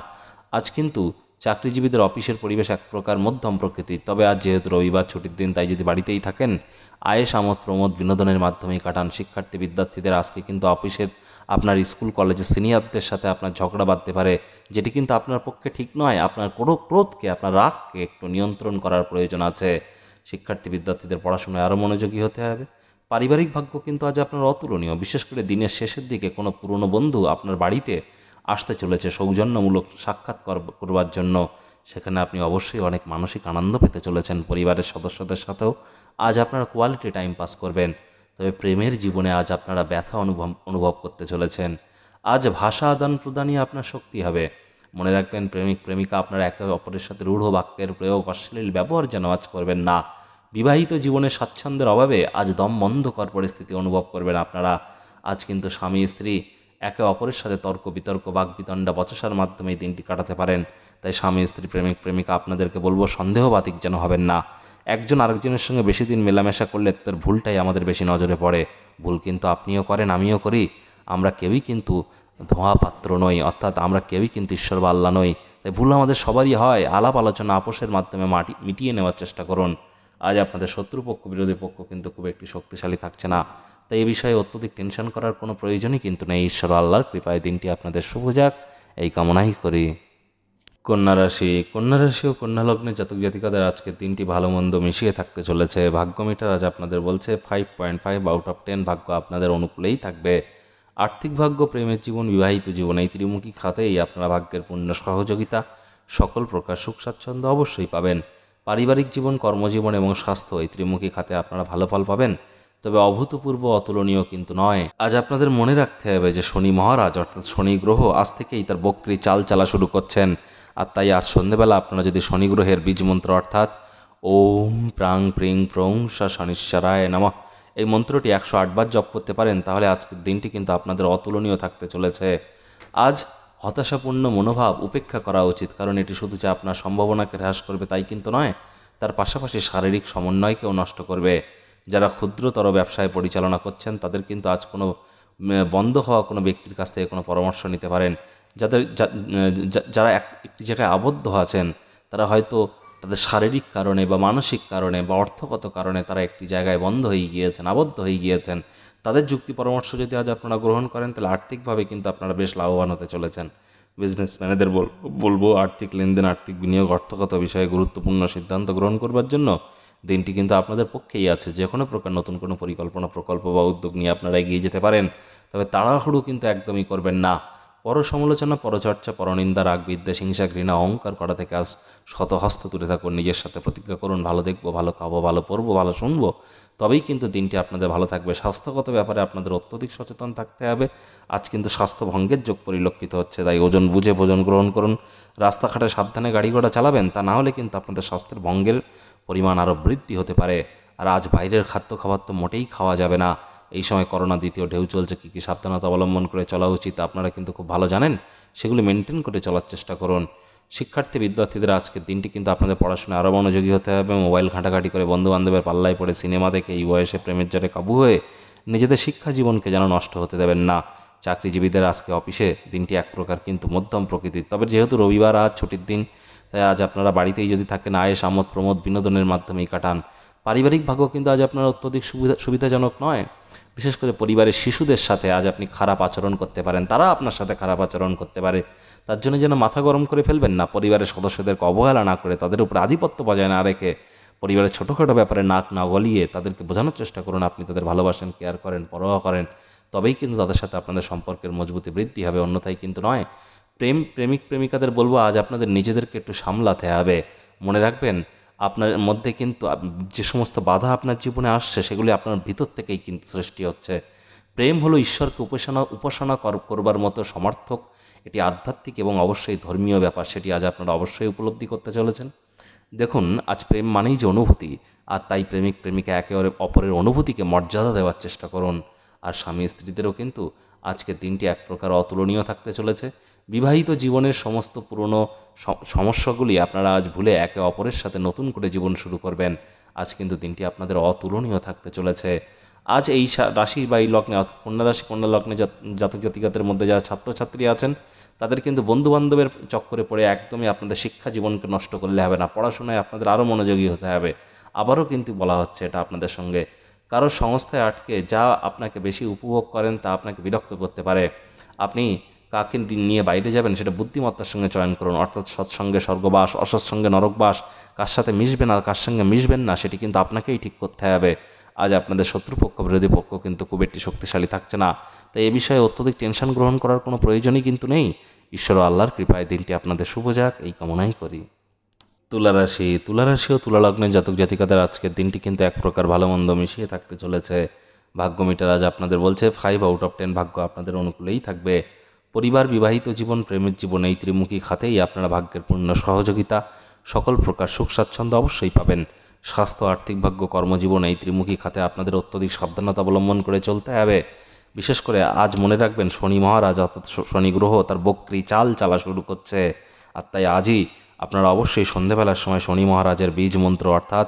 A: আজ কিন্তু চাকরিজীবীদের অফিসের পরিবেশ এক প্রকার মধ্যম প্রকৃতির, তবে আজ যেহেতু রবিবার ছুটির দিন, তাই যদি বাড়িতেই থাকেন, আয়েশ, আমোদ, প্রমোদ, বিনোদনের মাধ্যমেই কাটান। শিক্ষার্থী বিদ্যার্থীদের আজকে কিন্তু অফিসের আপনার স্কুল কলেজের সিনিয়রদের সাথে আপনার ঝগড়া বাঁধতে পারে, যেটি কিন্তু আপনার পক্ষে ঠিক নয়। আপনার কোনো ক্রোধকে, আপনার রাগকে একটু নিয়ন্ত্রণ করার প্রয়োজন আছে। শিক্ষার্থী বিদ্যার্থীদের পড়াশোনায় আরও মনোযোগী হতে হবে। পারিবারিক ভাগ্য কিন্তু আজ আপনার অতুলনীয়। বিশেষ করে দিনের শেষের দিকে কোনো পুরনো বন্ধু আপনার বাড়িতে আসতে চলেছে সৌজন্যমূলক সাক্ষাৎ করবার জন্য। সেখানে আপনি অবশ্যই অনেক মানসিক আনন্দ পেতে চলেছেন। পরিবারের সদস্যদের সাথেও আজ আপনারা কোয়ালিটি টাইম পাস করবেন। তবে প্রেমের জীবনে আজ আপনারা ব্যথা অনুভব করতে চলেছেন। আজ ভাষা আদান প্রদানই আপনার শক্তি হবে। মনে রাখবেন, প্রেমিক প্রেমিকা আপনারা একে অপরের সাথে রূঢ় বাক্যের প্রয়োগ, অশ্লীল ব্যবহার যেন আজ করবেন না। বিবাহিত জীবনে স্বাচ্ছন্দ্যের অভাবে আজ দম বন্ধকর পরিস্থিতি অনুভব করবেন আপনারা। আজ কিন্তু স্বামী স্ত্রী একে অপরের সাথে তর্ক বিতর্ক, বাগবিতণ্ডা, বচসার মাধ্যমে এই দিনটি কাটাতে পারেন। তাই স্বামী স্ত্রী প্রেমিক প্রেমিকা আপনাদেরকে বলবো, সন্দেহবাতিক যেন হবেন না। একজন আরেকজনের সঙ্গে বেশি দিন মেলামেশা করলে তাদের ভুলটাই আমাদের বেশি নজরে পড়ে। ভুল কিন্তু আপনিও করেন, আমিও করি। আমরা কেউই কিন্তু ধোঁয়া পাত্র নই, অর্থাৎ আমরা কেউই কিন্তু ঈশ্বর বা আল্লাহ নই। তাই ভুল আমাদের সবারই হয়। আলাপ আলোচনা আপোষের মাধ্যমে মিটিয়ে নেওয়ার চেষ্টা করুন। আজ আপনাদের শত্রুপক্ষ বিরোধী পক্ষ কিন্তু খুব একটি শক্তিশালী থাকছে না। তাই এই বিষয়ে অত্যধিক টেনশন করার কোনো প্রয়োজনই কিন্তু নেই। ঈশ্বর আল্লাহর কৃপায় দিনটি আপনাদের শুভ যাক, এই কামনাই করি। কন্যা রাশি ও কন্যা লগ্নের জাতক জাতিকাদের আজকের দিনটি ভালো মন্দ মিশিয়ে থাকতে চলেছে। ভাগ্য মিটার আজ আপনাদের বলছে 5.5 আউট অফ 10 ভাগ্য আপনাদের অনুকূলেই থাকবে। আর্থিক ভাগ্য, প্রেমের জীবন, বিবাহিত জীবন, এই ত্রিমুখী খাতেই আপনারা ভাগ্যের পূর্ণ সহযোগিতা, সকল প্রকার সুখ স্বাচ্ছন্দ্য অবশ্যই পাবেন। পারিবারিক জীবন, কর্মজীবন এবং স্বাস্থ্য, এই ত্রিমুখী খাতে আপনারা ভালো ফল পাবেন। তবে অভূতপূর্ব, অতুলনীয় কিন্তু নয়। আজ আপনাদের মনে রাখতে হবে যে শনি মহারাজ অর্থাৎ শনি গ্রহ আজ থেকেই তার বক্রী চাল চালা শুরু করছেন। আর তাই আজ সন্ধ্যেবেলা আপনারা যদি শনি গ্রহের বীজ মন্ত্র অর্থাৎ ওম প্রাং প্রিং প্রং সা শনিশ্বরায় নমঃ এই মন্ত্রটি 108 বার জপ করতে পারেন, তাহলে আজকের দিনটি কিন্তু আপনাদের অতুলনীয় থাকতে চলেছে। আজ হতাশাপূর্ণ মনোভাব উপেক্ষা করা উচিত, কারণ এটি শুধু যে আপনার সম্ভাবনাকে হ্রাস করবে তাই কিন্তু নয়, তার পাশাপাশি শারীরিক সমন্বয়কেও নষ্ট করবে। যারা ক্ষুদ্রতর ব্যবসায় পরিচালনা করছেন তাদের কিন্তু আজ কোনো বন্ধ হওয়া কোনো ব্যক্তির কাছ থেকে কোনো পরামর্শ নিতে পারেন। যারা একটি জায়গায় আবদ্ধ আছেন, তারা হয়তো তাদের শারীরিক কারণে বা মানসিক কারণে বা অর্থগত কারণে তারা একটি জায়গায় বন্ধ হয়ে গিয়েছেন, আবদ্ধ হয়ে গিয়েছেন। তাদের যুক্তি পরামর্শ যদি আজ আপনারা গ্রহণ করেন, তাহলে আর্থিকভাবে কিন্তু আপনারা বেশ লাভবান হতে চলেছেন। বিজনেসম্যানেদের বলবো, আর্থিক লেনদেন, আর্থিক বিনিয়োগ, অর্থগত বিষয়ে গুরুত্বপূর্ণ সিদ্ধান্ত গ্রহণ করবার জন্য দিনটি কিন্তু আপনাদের পক্ষেই আছে। যে কোনো প্রকার নতুন কোনো পরিকল্পনা, প্রকল্প বা উদ্যোগ নিয়ে আপনারা এগিয়ে যেতে পারেন। তবে তাড়াহুড়ো কিন্তু একদমই করবেন না। পর সমালোচনা, পরচর্চা, পরনিন্দা, রাগ, বিদ্বেষ, হিংসা, ঘৃণা, অহংকার করা থেকে আজ শত হস্ত দূরে থাকুন। নিজের সাথে প্রতিজ্ঞা করুন, ভালো দেখবো, ভালো খাবো, ভালো পড়বো, ভালো শুনবো, তবেই কিন্তু দিনটি আপনাদের ভালো থাকবে। স্বাস্থ্যগত ব্যাপারে আপনাদের অত্যধিক সচেতন থাকতে হবে। আজ কিন্তু স্বাস্থ্য ভঙ্গের যোগ পরিলক্ষিত হচ্ছে, তাই ওজন বুঝে ভোজন গ্রহণ করুন। রাস্তাঘাটে সাবধানে গাড়ি ঘোড়া চালাবেন, তা না হলে কিন্তু আপনাদের স্বাস্থ্যের ভঙ্গের পরিমাণ আরও বৃদ্ধি হতে পারে। আর আজ বাইরের খাদ্য খাবার তো মোটেই খাওয়া যাবে না। এই সময় করোনা দ্বিতীয় ঢেউ চলছে, কী কী সাবধানতা অবলম্বন করে চলা উচিত আপনারা কিন্তু খুব ভালো জানেন। সেগুলি মেনটেন করে চলার চেষ্টা করুন। শিক্ষার্থী বিদ্যার্থীদের আজকের দিনটি কিন্তু আপনাদের পড়াশোনায় আরও মনোযোগী হতে হবে। মোবাইল ঘাঁটাঘাঁটি করে বন্ধুবান্ধবের পাল্লায় পড়ে সিনেমা দেখে এই বয়সে প্রেমের জালে কাবু হয়ে নিজেদের শিক্ষা জীবনকে যেন নষ্ট হতে দেবেন না। চাকরিজীবীদের আজকে অফিসে দিনটি এক প্রকার কিন্তু মধ্যম প্রকৃতির। তবে যেহেতু রবিবার আজ ছুটির দিন, তাই আজ আপনারা বাড়িতেই যদি থাকেন আয়েস আমোদ প্রমোদ বিনোদনের মাধ্যমেই কাটান। পারিবারিক ভাগ্য কিন্তু আজ আপনার অত্যধিক সুবিধাজনক নয়। বিশেষ করে পরিবারের শিশুদের সাথে আজ আপনি খারাপ আচরণ করতে পারেন, তারা আপনার সাথে খারাপ আচরণ করতে পারে। তার জন্য যেন মাথা গরম করে ফেলবেন না। পরিবারের সদস্যদেরকে অবহেলা না করে, তাদের উপর আধিপত্য বজায় না রেখে, পরিবারের ছোটোখাটো ব্যাপারে নাক না গলিয়ে তাদেরকে বোঝানোর চেষ্টা করুন আপনি তাদের ভালোবাসেন, কেয়ার করেন, পরোয়া করেন। তবেই কিন্তু তাদের সাথে আপনাদের সম্পর্কের মজবুতি বৃদ্ধি হবে, অন্যথায় কিন্তু নয়। প্রেমিক প্রেমিকাদের বলবো, আজ আপনাদের নিজেদেরকে একটু সামলাতে হবে। মনে রাখবেন, আপনার মধ্যে কিন্তু যে সমস্ত বাধা আপনার জীবনে আসছে, সেগুলি আপনার ভিতর থেকেই কিন্তু সৃষ্টি হচ্ছে। প্রেম হলো ঈশ্বরকে উপাসনা করবার মতো সমর্থক। এটি আধ্যাত্মিক এবং অবশ্যই ধর্মীয় ব্যাপার, সেটি আজ আপনারা অবশ্যই উপলব্ধি করতে চলেছেন। দেখুন, আজ প্রেম মানেই যে অনুভূতি, আর তাই প্রেমিক প্রেমিকা একে অপরের অনুভূতিকে মর্যাদা দেওয়ার চেষ্টা করুন। আর স্বামী স্ত্রীদেরও কিন্তু আজকের দিনটি এক প্রকার অতুলনীয় থাকতে চলেছে। বিবাহিত জীবনের সমস্ত পুরনো সমস্যাগুলি আপনারা আজ ভুলে একে অপরের সাথে নতুন করে জীবন শুরু করবেন। আজ কিন্তু দিনটি আপনাদের অতুলনীয় থাকতে চলেছে। আজ এই রাশি বা এই লগ্নে, অর্থাৎ কন্যা রাশি কন্যা লগ্নে জাতক জাতিকাদের মধ্যে যারা ছাত্রছাত্রী আছেন, তাদের কিন্তু বন্ধুবান্ধবের চক্করে পড়ে একদমই আপনাদের শিক্ষা জীবনকে নষ্ট করলে হবে না। পড়াশোনায় আপনাদের আরও মনোযোগী হতে হবে। আবারও কিন্তু বলা হচ্ছে এটা আপনাদের সঙ্গে। কারোর সংস্থায় আটকে যা আপনাকে বেশি উপভোগ করেন তা আপনাকে বিরক্ত করতে পারে। আপনি কাকে নিয়ে বাইরে যাবেন সেটা বুদ্ধিমত্তার সঙ্গে চয়ন করুন, অর্থাৎ সৎসঙ্গে স্বর্গবাস, অসৎসঙ্গে নরকবাস। কার সাথে মিশবেন আর কার সঙ্গে মিশবেন না সেটি কিন্তু আপনাকেই ঠিক করতে হবে। আজ আপনাদের শত্রুপক্ষ বিরোধী পক্ষ কিন্তু খুব একটি শক্তিশালী থাকছে না। তাই এ বিষয়ে অত্যধিক টেনশন গ্রহণ করার কোনো প্রয়োজনই কিন্তু নেই। ঈশ্বর আল্লাহর কৃপায় দিনটি আপনাদের শুভ যাক, এই কামনাই করি। তুলা রাশি ও তুলা লগ্নের জাতক জাতিকাদের আজকের দিনটি কিন্তু এক প্রকার ভালো মন্দ মিশিয়ে থাকতে চলেছে। ভাগ্য মিটার আজ আপনাদের বলছে 5/10 ভাগ্য আপনাদের অনুকূলেই থাকবে। পরিবার, বিবাহিত জীবন, প্রেমের জীবন, এই ত্রিমুখী খাতেই আপনারা ভাগ্যের পূর্ণ সহযোগিতা, সকল প্রকার সুখ স্বাচ্ছন্দ্য অবশ্যই পাবেন। স্বাস্থ্য, আর্থিক ভাগ্য, কর্মজীবন, এই ত্রিমুখী খাতে আপনাদের অত্যধিক সাবধানতা অবলম্বন করে চলতে হবে। বিশেষ করে আজ মনে রাখবেন, শনি মহারাজ অর্থাৎ শনি গ্রহ তার বক্রি চাল চালা শুরু করছে। আর তাই আজই আপনারা অবশ্যই সন্ধেবেলার সময় শনি মহারাজের বীজ মন্ত্র অর্থাৎ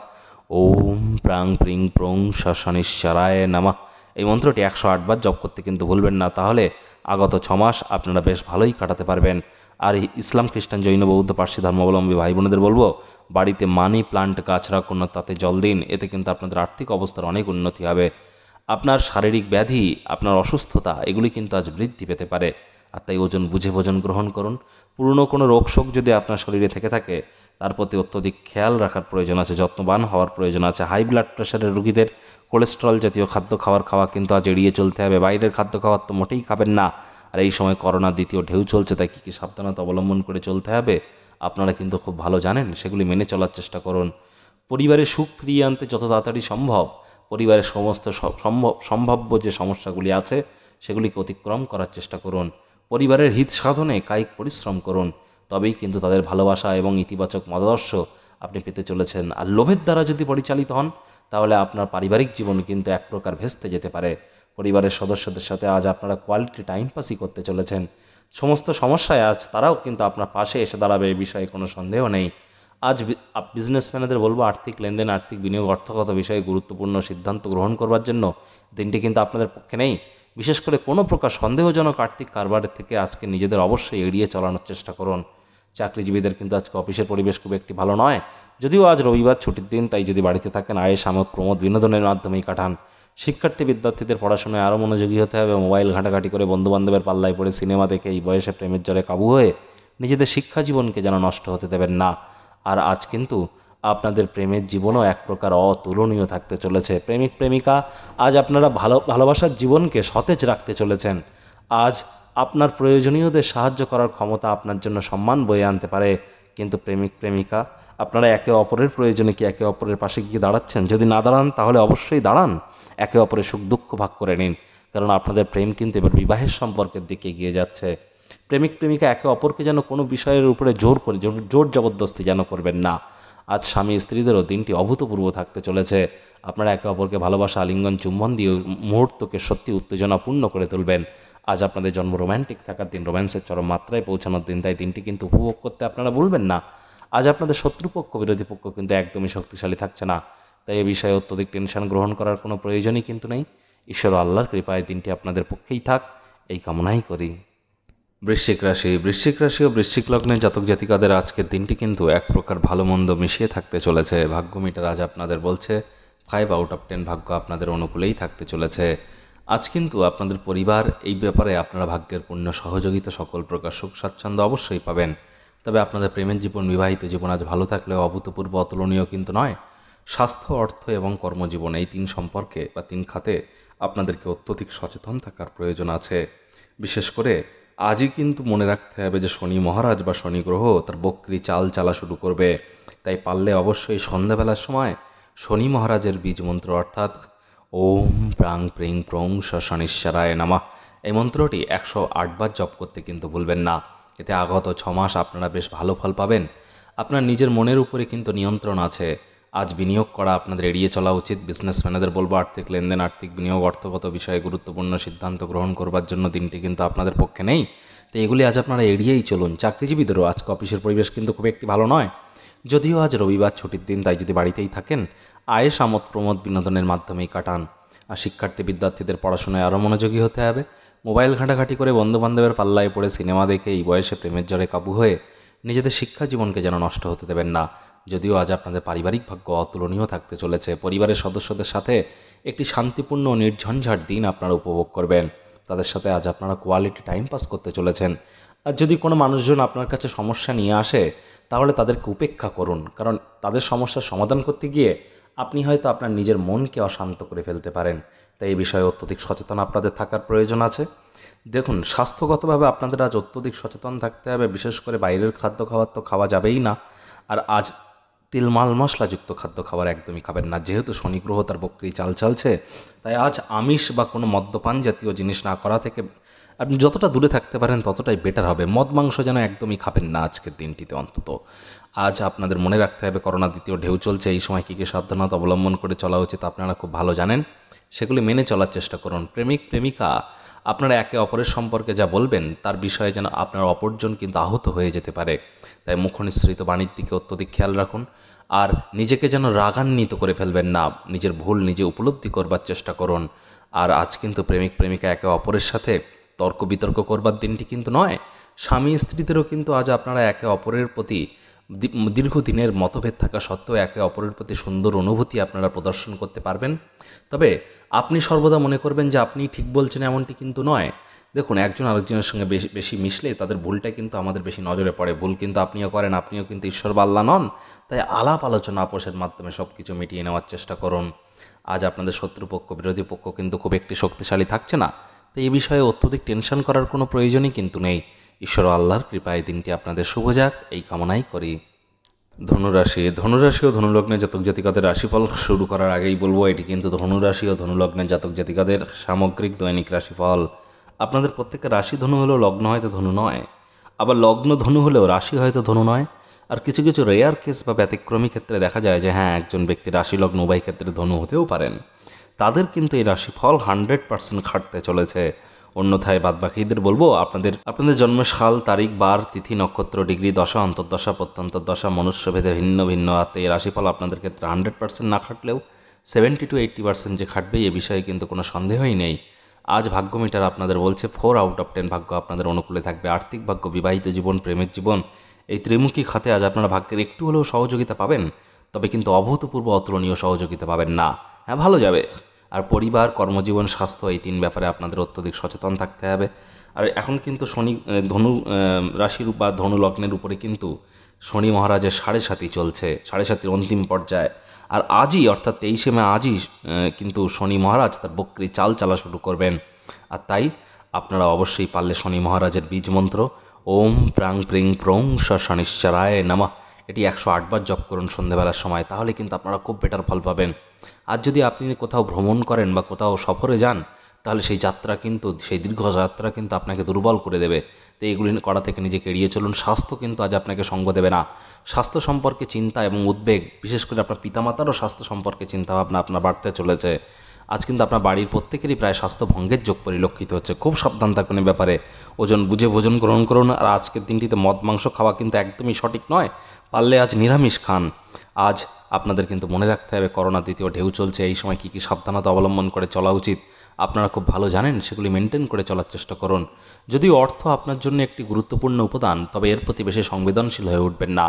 A: ওম প্রাং প্রিং প্রং শনিশ্চরায় নামা, এই মন্ত্রটি 108 বার জপ করতে কিন্তু ভুলবেন না। তাহলে আগত 6 মাস আপনারা বেশ ভালোই কাটাতে পারবেন। আর ইসলাম, খ্রিস্টান, জৈন, বৌদ্ধ, পার্সি ধর্মাবলম্বী ভাই বোনেদের বলবো, বাড়িতে মানি প্লান্ট গাছ রাখুন, তাতে জল দিন। এতে কিন্তু আপনাদের আর্থিক অবস্থার অনেক উন্নতি হবে। আপনার শারীরিক ব্যাধি, আপনার অসুস্থতা, এগুলি কিন্তু আজ বৃদ্ধি পেতে পারে। আর তাই ওজন বুঝে ভোজন গ্রহণ করুন। পুরনো কোনো রোগশোক যদি আপনার শরীরে থেকে থাকে, তার প্রতি অত্যধিক খেয়াল রাখার প্রয়োজন আছে, যত্নবান হওয়ার প্রয়োজন আছে। হাই ব্লাড প্রেশারের রোগীদের কোলেস্টেরল জাতীয় খাওয়া কিন্তু আজ এড়িয়ে চলতে হবে। বাইরের খাদ্য খাওয়ার তো মোটেই খাবেন না। আর এই সময় করোনার দ্বিতীয় ঢেউ চলছে, তাই কী কী সাবধানতা অবলম্বন করে চলতে হবে আপনারা কিন্তু খুব ভালো জানেন, সেগুলি মেনে চলার চেষ্টা করুন। পরিবারের সুখ ফিরিয়ে আনতে যত তাড়াতাড়ি সম্ভব পরিবারের সমস্ত সম্ভাব্য যে সমস্যাগুলি আছে সেগুলিকে অতিক্রম করার চেষ্টা করুন। পরিবারের হিত সাধনে কায়িক পরিশ্রম করুন, তবেই কিন্তু তাদের ভালোবাসা এবং ইতিবাচক মতাদর্শ আপনি পেতে চলেছেন। আর লোভের দ্বারা যদি পরিচালিত হন, তাহলে আপনার পারিবারিক জীবন কিন্তু এক প্রকার ভেস্তে যেতে পারে। পরিবারের সদস্যদের সাথে আজ আপনারা কোয়ালিটি টাইম পাসই করতে চলেছেন। সমস্ত সমস্যায় আজ তারাও কিন্তু আপনার পাশে এসে দাঁড়াবে, এ বিষয়ে কোনো সন্দেহ নেই। আজ বিজনেসম্যানদের বলবো, আর্থিক লেনদেন, আর্থিক বিনিয়োগ, অর্থগত বিষয়ে গুরুত্বপূর্ণ সিদ্ধান্ত গ্রহণ করবার জন্য দিনটি কিন্তু আপনাদের পক্ষে নেই। বিশেষ করে কোনো প্রকার সন্দেহজনক আর্থিক কারবারের থেকে আজকে নিজেদের অবশ্যই এড়িয়ে চলানোর চেষ্টা করুন। চাকরিজীবীদের কিন্তু আজকে অফিসের পরিবেশ খুব একটি ভালো নয়। যদিও আজ রবিবার ছুটির দিন, তাই যদি বাড়িতে থাকেন আয়েস আমোদ প্রমোদ বিনোদনের মাধ্যমেই কাটান। বিদ্যার্থীদের পড়াশোনায় আরও মনোযোগী হতে হবে। মোবাইল ঘাঁটাঘাঁটি করে বন্ধুবান্ধবের পাল্লায় পড়ে সিনেমা দেখে এই বয়সে প্রেমের জ্বরে কাবু হয়ে নিজেদের শিক্ষা জীবনকে যেন নষ্ট হতে দেবেন না। আর আজ কিন্তু আপনাদের প্রেমের জীবনও এক প্রকার অতুলনীয় থাকতে চলেছে। প্রেমিক প্রেমিকা, আজ আপনারা ভালোবাসার জীবনকে সতেজ রাখতে চলেছেন। আজ আপনার প্রয়োজনীয়দের সাহায্য করার ক্ষমতা আপনার জন্য সম্মান বয়ে আনতে পারে। কিন্তু প্রেমিক প্রেমিকা, আপনারা একে অপরের প্রয়োজনে কি একে অপরের পাশে গিয়ে দাঁড়াচ্ছেন? যদি না দাঁড়ান, তাহলে অবশ্যই দাঁড়ান, একে অপরের সুখ দুঃখ ভাগ করে নিন। কারণ আপনাদের প্রেম কিন্তু এবার বিবাহের সম্পর্কের দিকে এগিয়ে যাচ্ছে। প্রেমিক প্রেমিকা একে অপরকে যেন কোনো বিষয়ের উপরে জোর জবরদস্তি যেন করবেন না। আজ স্বামী স্ত্রীদেরও দিনটি অভূতপূর্ব থাকতে চলেছে। আপনারা একে অপরকে ভালোবাসা, আলিঙ্গন, চুম্বন দিয়ে মুহূর্তকে সত্যি উত্তেজনাপূর্ণ করে তুলবেন। আজ আপনাদের জন্ম রোম্যান্টিক থাকার দিন, রোম্যান্সের চরম মাত্রায় পৌঁছানোর দিন, তাই দিনটি কিন্তু উপভোগ করতে আপনারা ভুলবেন না। আজ আপনাদের শত্রুপক্ষ, বিরোধী পক্ষ কিন্তু একদমই শক্তিশালী থাকছে না, তাই এ বিষয়ে অত্যধিক টেনশন গ্রহণ করার কোনো প্রয়োজনই কিন্তু নেই। ঈশ্বর আল্লাহর কৃপায় দিনটি আপনাদের পক্ষেই থাক, এই কামনাই করি। বৃশ্চিক রাশি ও বৃশ্চিক লগ্নের জাতক জাতিকাদের আজকের দিনটি কিন্তু এক প্রকার ভালো মন্দ মিশিয়ে থাকতে চলেছে। ভাগ্য মিটার আজ আপনাদের বলছে 5/10 ভাগ্য আপনাদের অনুকূলেই থাকতে চলেছে। আজ কিন্তু আপনাদের পরিবার, এই ব্যাপারে আপনারা ভাগ্যের পূর্ণ সহযোগিতা, সকল প্রকার সুখ স্বাচ্ছন্দ্য অবশ্যই পাবেন। তবে আপনাদের প্রেমের জীবন, বিবাহিত জীবন আজ ভালো থাকলেও অভূতপূর্ব অতুলনীয় কিন্তু নয়। স্বাস্থ্য, অর্থ এবং কর্মজীবন, এই 3 সম্পর্কে বা 3 খাতে আপনাদেরকে অত্যধিক সচেতন থাকার প্রয়োজন আছে। বিশেষ করে আজই কিন্তু মনে রাখতে হবে যে শনি মহারাজ বা শনি গ্রহ তার বক্রি চাল চালা শুরু করবে। তাই পারলে অবশ্যই সন্ধ্যাবেলার সময় শনি মহারাজের বীজ মন্ত্র অর্থাৎ ওম প্রাং প্রিং প্রং শনিশ্চরায় নামা, এই মন্ত্রটি 108 বার জপ করতে কিন্তু ভুলবেন না। এতে আগত 6 মাস আপনারা বেশ ভালো ফল পাবেন। আপনার নিজের মনের উপরে কিন্তু নিয়ন্ত্রণ আছে। আজ বিনিয়োগ করা আপনাদের এড়িয়ে চলা উচিত। বিজনেসম্যানেদের বলবো, আর্থিক লেনদেন, আর্থিক বিনিয়োগ, অর্থগত বিষয়ে গুরুত্বপূর্ণ সিদ্ধান্ত গ্রহণ করবার জন্য দিনটি কিন্তু আপনাদের পক্ষে নেই, তো এগুলি আজ আপনারা এড়িয়েই চলুন। চাকরিজীবীদেরও আজকে অফিসের পরিবেশ কিন্তু খুব একটি ভালো নয়। যদিও আজ রবিবার ছুটির দিন, তাই যদি বাড়িতেই থাকেন আয়েস আমোদ প্রমোদ বিনোদনের মাধ্যমেই কাটান। আর বিদ্যার্থীদের পড়াশোনায় আরও মনোযোগী হতে হবে। মোবাইল ঘাঁটাঘাঁটি করে বন্ধুবান্ধবের পাল্লায় পড়ে সিনেমা দেখে এই বয়সে প্রেমের জ্বরে কাবু হয়ে নিজেদের শিক্ষা জীবনকে যেন নষ্ট হতে দেবেন না। যদিও আজ আপনাদের পারিবারিক ভাগ্য অতুলনীয় থাকতে চলেছে। পরিবারের সদস্যদের সাথে একটি শান্তিপূর্ণ ও নির্ঝঞ্ঝাট দিন আপনারা উপভোগ করবেন। তাদের সাথে আজ আপনারা কোয়ালিটি টাইম পাস করতে চলেছেন। আর যদি কোনো মানুষজন আপনার কাছে সমস্যা নিয়ে আসে, তাহলে তাদেরকে উপেক্ষা করুন, কারণ তাদের সমস্যার সমাধান করতে গিয়ে আপনি হয়তো আপনার নিজের মনকে অশান্ত করে ফেলতে পারেন। তাই এই বিষয়ে অত্যধিক সচেতন আপনাদের থাকার প্রয়োজন আছে। দেখুন, স্বাস্থ্যগতভাবে আপনাদের আজ অত্যধিক সচেতন থাকতে হবে। বিশেষ করে বাইরের খাদ্য খাবার তো খাওয়া যাবেই না। আর আজ তেল মাল মশলাযুক্ত খাদ্য খাবার একদমই খাবেন না। যেহেতু শনি গ্রহ তার বক্রি চাল চালছে, তাই আজ আমিষ বা কোনো মদ্যপান জাতীয় জিনিস না করা থেকে আপনি যতটা দূরে থাকতে পারেন ততটাই বেটার হবে। মদ মাংস যেন একদমই খাবেন না আজকের দিনটিতে অন্তত। আজ আপনাদের মনে রাখতে হবে করোনা দ্বিতীয় ঢেউ চলছে, এই সময় কী কী সাবধানতা অবলম্বন করে চলা উচিত আপনারা খুব ভালো জানেন, সেগুলি মেনে চলার চেষ্টা করুন। প্রেমিক প্রেমিকা আপনারা একে অপরের সম্পর্কে যা বলবেন তার বিষয়ে যেন আপনার অপরজন কিন্তু আহত হয়ে যেতে পারে, তাই মুখনিসৃত বাণীর দিকে অত্যধিক খেয়াল রাখুন। আর নিজেকে যেন রাগান্বিত করে ফেলবেন না, নিজের ভুল নিজে উপলব্ধি করবার চেষ্টা করুন। আর আজ কিন্তু প্রেমিক প্রেমিকা একে অপরের সাথে তর্ক বিতর্ক করবার দিনটি কিন্তু নয়। স্বামী স্ত্রীদেরও কিন্তু আজ আপনারা একে অপরের প্রতি দীর্ঘদিনের মতভেদ থাকা সত্ত্বেও একে অপরের প্রতি সুন্দর অনুভূতি আপনারা প্রদর্শন করতে পারবেন। তবে আপনি সর্বদা মনে করবেন যে আপনি ঠিক বলছেন, এমনটি কিন্তু নয়। দেখুন, একজন আরেকজনের সঙ্গে বেশি বেশি মিশলে তাদের ভুলটা কিন্তু আমাদের বেশি নজরে পড়ে। ভুল কিন্তু আপনিও করেন, আপনিও কিন্তু ঈশ্বর বা আল্লাহ নন। তাই আলাপ আলোচনা আপোষের মাধ্যমে সব কিছু মিটিয়ে নেওয়ার চেষ্টা করুন। আজ আপনাদের শত্রুপক্ষ বিরোধী পক্ষ কিন্তু খুব একটি শক্তিশালী থাকছে না, তাই এই বিষয়ে অত্যধিক টেনশন করার কোনো প্রয়োজনই কিন্তু নেই। ঈশ্বর আল্লাহর কৃপায় দিনটি আপনাদের শুভ যাক, এই কামনাই করি। ধনুরাশি ও ধনুলগ্নের জাতক জাতিকাদের রাশিফল শুরু করার আগেই বলবো, এটি কিন্তু ধনুরাশি ও ধনুলগ্নের জাতক জাতিকাদের সামগ্রিক দৈনিক রাশিফল। আপনাদের প্রত্যেকের রাশি ধনু হলেও লগ্ন হয়তো ধনু নয়, আবার লগ্ন ধনু হলেও রাশি হয়তো ধনু নয়। আর কিছু কিছু রেয়ার কেস বা ব্যতিক্রমী ক্ষেত্রে দেখা যায় যে হ্যাঁ, একজন ব্যক্তি রাশি লগ্ন উভয় ক্ষেত্রে ধনু হতেও পারেন। তাদের কিন্তু এই রাশিফল 100% খাটতে চলেছে। অন্যথায় বাদবাকিদের বলবো, আপনাদের জন্মের সাল, তারিখ, বার, তিথি, নক্ষত্র, ডিগ্রি, দশা, অন্তর্দশা, প্রত্যন্তর্দশা, মনুষ্যভেদে ভিন্ন ভিন্ন। আর এই রাশিফল আপনাদের ক্ষেত্রে 100% না খাটলেও 70 to 80% যে খাটবে এ বিষয়ে কিন্তু কোনো সন্দেহই নেই। আজ ভাগ্য মিটার আপনাদের বলছে 4 out of 10 ভাগ্য আপনাদের অনুকূলে থাকবে। আর্থিক ভাগ্য, বিবাহিত জীবন, প্রেমের জীবন, এই ত্রিমুখী খাতে আজ আপনারা ভাগ্যের একটু হলেও সহযোগিতা পাবেন, তবে কিন্তু অভূতপূর্ব অতুলনীয় সহযোগিতা পাবেন না। হ্যাঁ, ভালো যাবে। আর পরিবার, কর্মজীবন, স্বাস্থ্য, এই তিন ব্যাপারে আপনাদের অত্যধিক সচেতন থাকতে হবে। আর এখন কিন্তু শনি ধনু রাশির বা ধনু লগ্নের উপরে কিন্তু শনি মহারাজের 7.5 চলছে, 7.5 অন্তিম পর্যায়ে। আর আজই অর্থাৎ 23শে মে আজই কিন্তু শনি মহারাজ তার বক্রি চাল চালা শুরু করবেন। আর তাই আপনারা অবশ্যই পারলে শনি মহারাজের বীজ মন্ত্র ওম প্রাং প্রিং প্রং স শনিশ্চরায় নমঃ এটি 108 বার জপ করুন সন্ধ্যেবেলার সময়, তাহলে কিন্তু আপনারা খুব বেটার ফল পাবেন। আর যদি আপনি কোথাও ভ্রমণ করেন বা কোথাও সফরে যান, তাহলে সেই দীর্ঘ যাত্রা কিন্তু আপনাকে দুর্বল করে দেবে। তো এগুলি করা থেকে নিজেকে এড়িয়ে চলুন। স্বাস্থ্য কিন্তু আজ আপনাকে সঙ্গ দেবে না। স্বাস্থ্য সম্পর্কে চিন্তা এবং উদ্বেগ, বিশেষ করে আপনার পিতামাতারও স্বাস্থ্য সম্পর্কে চিন্তাভাবনা আপনার বাড়তে চলেছে। আজ কিন্তু আপনার বাড়ির প্রত্যেকেরই প্রায় স্বাস্থ্য ভঙ্গের যোগ পরিলক্ষিত হচ্ছে। খুব সাবধান থাকুন এ ব্যাপারে। ওজন বুঝে ভোজন গ্রহণ করুন। আর আজকের দিনটিতে মদ মাংস খাওয়া কিন্তু একদমই সঠিক নয়। পারলে আজ নিরামিষ খান। আজ আপনাদের কিন্তু মনে রাখতে হবে করোনা দ্বিতীয় ঢেউ চলছে, এই সময় কী কী সাবধানতা অবলম্বন করে চলা উচিত আপনারা খুব ভালো জানেন, সেগুলি মেনটেন করে চলার চেষ্টা করুন। যদিও অর্থ আপনার জন্য একটি গুরুত্বপূর্ণ উপাদান, তবে এর প্রতি বেশি সংবেদনশীল হয়ে উঠবেন না।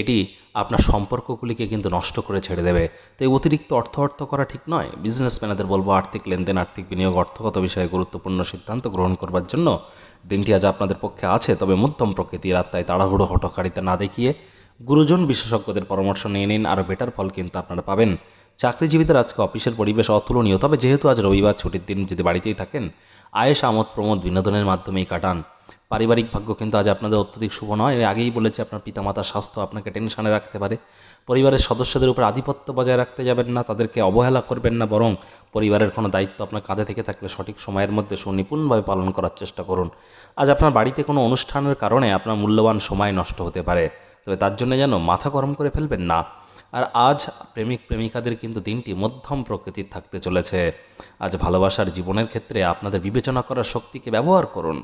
A: এটি আপনার সম্পর্কগুলিকে কিন্তু নষ্ট করে ছেড়ে দেবে। তাই অতিরিক্ত অর্থ করা ঠিক নয়। বিজনেসম্যানদের বলবো আর্থিক লেনদেন, আর্থিক বিনিয়োগ, অর্থগত বিষয়ে গুরুত্বপূর্ণ সিদ্ধান্ত গ্রহণ করবার জন্য দিনটি আজ আপনাদের পক্ষে আছে, তবে মধ্যম প্রকৃতির। আর তাই তাড়াহুড়ো হঠকারিতা না দেখিয়ে গুরুজন বিশেষজ্ঞদের পরামর্শ নিয়ে নিন, আরও বেটার ফল কিন্তু আপনারা পাবেন। চাকরিজীবীদের আজকে অফিসের পরিবেশ অতুলনীয়, তবে যেহেতু আজ রবিবার ছুটির দিন, যদি বাড়িতেই থাকেন আয়েশ আমোদ প্রমোদ বিনোদনের মাধ্যমেই কাটান। পারিবারিক ভাগ্য কিন্তু আজ আপনাদের অত্যধিক শুভ নয়। আগেই বলেছে আপনার পিতামাতার স্বাস্থ্য আপনাকে টেনশনে রাখতে পারে। পরিবারের সদস্যদের উপর আধিপত্য বজায় রাখতে যাবেন না, তাদেরকে অবহেলা করবেন না, বরং পরিবারের কোনো দায়িত্ব আপনার কাঁধে থেকে থাকলে সঠিক সময়ের মধ্যে সুনিপুণভাবে পালন করার চেষ্টা করুন। আজ আপনার বাড়িতে কোনো অনুষ্ঠানের কারণে আপনার মূল্যবান সময় নষ্ট হতে পারে, তবে তার জন্য যেন মাথা গরম করে ফেলবেন না। আর আজ প্রেমিক প্রেমিকাদের কিন্তু দিনটি মধ্যম প্রকৃতির থাকতে চলেছে। আজ ভালোবাসার জীবনের ক্ষেত্রে আপনাদের বিবেচনা করার শক্তিকে ব্যবহার করুন।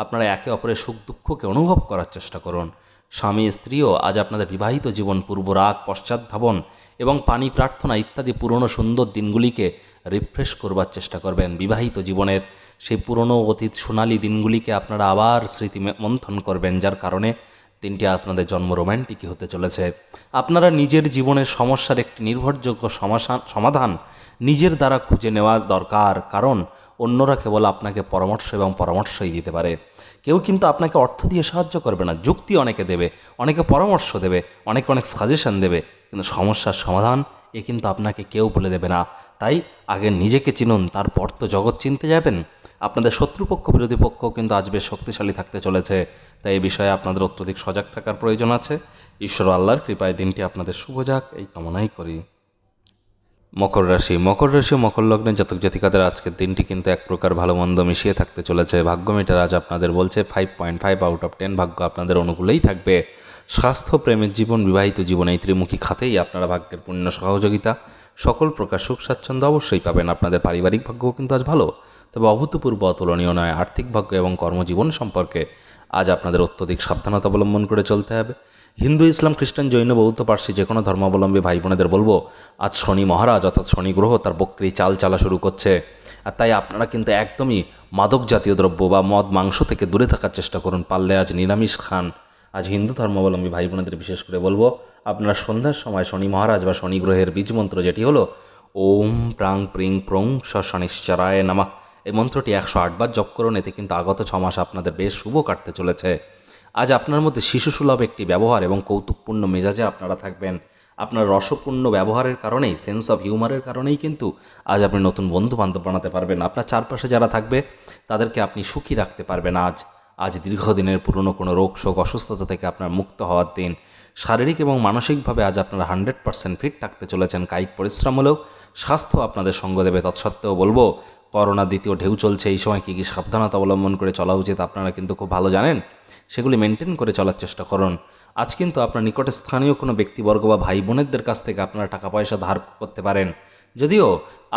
A: আপনারা একে অপরের সুখ দুঃখকে অনুভব করার চেষ্টা করুন। স্বামী স্ত্রীও আজ আপনাদের বিবাহিত জীবন পূর্ব রাগ, পশ্চাৎধাবন এবং পানি প্রার্থনা ইত্যাদি পুরনো সুন্দর দিনগুলিকে রিফ্রেশ করবার চেষ্টা করবেন। বিবাহিত জীবনের সেই পুরনো অতীত সোনালি দিনগুলিকে আপনারা আবার স্মৃতি মন্থন করবেন, যার কারণে দিনটি আপনাদের জন্ম রোম্যান্টিকই হতে চলেছে। আপনারা নিজের জীবনের সমস্যার একটি নির্ভরযোগ্য সমাধান নিজের দ্বারা খুঁজে নেওয়া দরকার, কারণ অন্যরা কেবল আপনাকে পরামর্শই দিতে পারে। কেউ কিন্তু আপনাকে অর্থ দিয়ে সাহায্য করবে না। যুক্তি অনেকে দেবে, অনেকে পরামর্শ দেবে, অনেক সাজেশন দেবে, কিন্তু সমস্যার সমাধান কিন্তু আপনাকে কেউ বলে দেবে না। তাই আগে নিজেকে চিনুন, তারপর তো জগৎ চিনতে যাবেন। আপনাদের শত্রুপক্ষ বিরোধী পক্ষ কিন্তু আজ বেশ শক্তিশালী থাকতে চলেছে, তাই এই বিষয়ে আপনাদের অত্যধিক সজাগ থাকার প্রয়োজন আছে। ঈশ্বর আল্লাহর কৃপায় দিনটি আপনাদের শুভ যাক, এই কামনাই করি। মকর রাশি ও মকর লগ্নের জাতক জাতিকাদের আজকের দিনটি কিন্তু এক প্রকার ভালো মন্দ মিশিয়ে থাকতে চলেছে। ভাগ্য মিটার আজ আপনাদের বলছে 5.5 আউট অফ 10 ভাগ্য আপনাদের অনুকূলেই থাকবে। স্বাস্থ্য, প্রেমের জীবন, বিবাহিত জীবন এই ত্রিমুখী খাতেই আপনারা ভাগ্যের পূর্ণ সহযোগিতা, সকল প্রকার সুখ স্বাচ্ছন্দ্য অবশ্যই পাবেন। আপনাদের পারিবারিক ভাগ্যও কিন্তু আজ ভালো, তবে অভূতপূর্ব অতুলনীয় নয়। আর্থিক ভাগ্য এবং কর্মজীবন সম্পর্কে আজ আপনাদের অত্যধিক সাবধানতা অবলম্বন করে চলতে হবে। হিন্দু, ইসলাম, খ্রিস্টান, জৈন, বৌদ্ধ, পার্সি যে কোনো ধর্মাবলম্বী ভাই বোনেদের বলবো, আজ শনি মহারাজ অর্থাৎ শনি গ্রহ তার বক্রি চাল চালা শুরু করছে। আর তাই আপনারা কিন্তু একদমই মাদক জাতীয় দ্রব্য বা মদ মাংস থেকে দূরে থাকার চেষ্টা করুন। পারলে আজ নিরামিষ খান। আজ হিন্দু ধর্মাবলম্বী ভাই বোনেদের বিশেষ করে বলবো, আপনারা সন্ধ্যার সময় শনি মহারাজ বা শনি গ্রহের বীজ মন্ত্র যেটি হলো ওম প্রাং প্রিং প্রং স শনিশ্চরায় নামা, এই মন্ত্রটি 108 বার জপ করুন। এতে কিন্তু আগত 6 মাস আপনাদের বেশ শুভ কাটতে চলেছে। আজ আপনার মধ্যে শিশুসুলভ একটি ব্যবহার এবং কৌতুকপূর্ণ মেজাজে আপনারা থাকবেন। আপনার রসপূর্ণ ব্যবহারের কারণেই, সেন্স অফ হিউমারের কারণেই কিন্তু আজ আপনি নতুন বন্ধু বান্ধব বানাতে পারবেন। আপনার চারপাশে যারা থাকবে তাদেরকে আপনি সুখী রাখতে পারবেন। আজ দীর্ঘদিনের পুরনো কোনো রোগ শোক অসুস্থতা থেকে আপনার মুক্ত হওয়ার দিন। শারীরিক এবং মানসিকভাবে আজ আপনারা 100% ফিট থাকতে চলেছেন। কায়িক পরিশ্রম হলেও স্বাস্থ্য আপনাদের সঙ্গ দেবে। তৎসত্ত্বেও বলবো, করোনা দ্বিতীয় ঢেউ চলছে, এই সময় কী কী সাবধানতা অবলম্বন করে চলা উচিত আপনারা কিন্তু খুব ভালো জানেন। সেগুলি মেনটেন করে চলার চেষ্টা করুন। আজ কিন্তু আপনার নিকটে স্থানীয় কোনো ব্যক্তিবর্গ বা ভাই বোনেদের কাছ থেকে আপনারা টাকা পয়সা ধার করতে পারেন। যদিও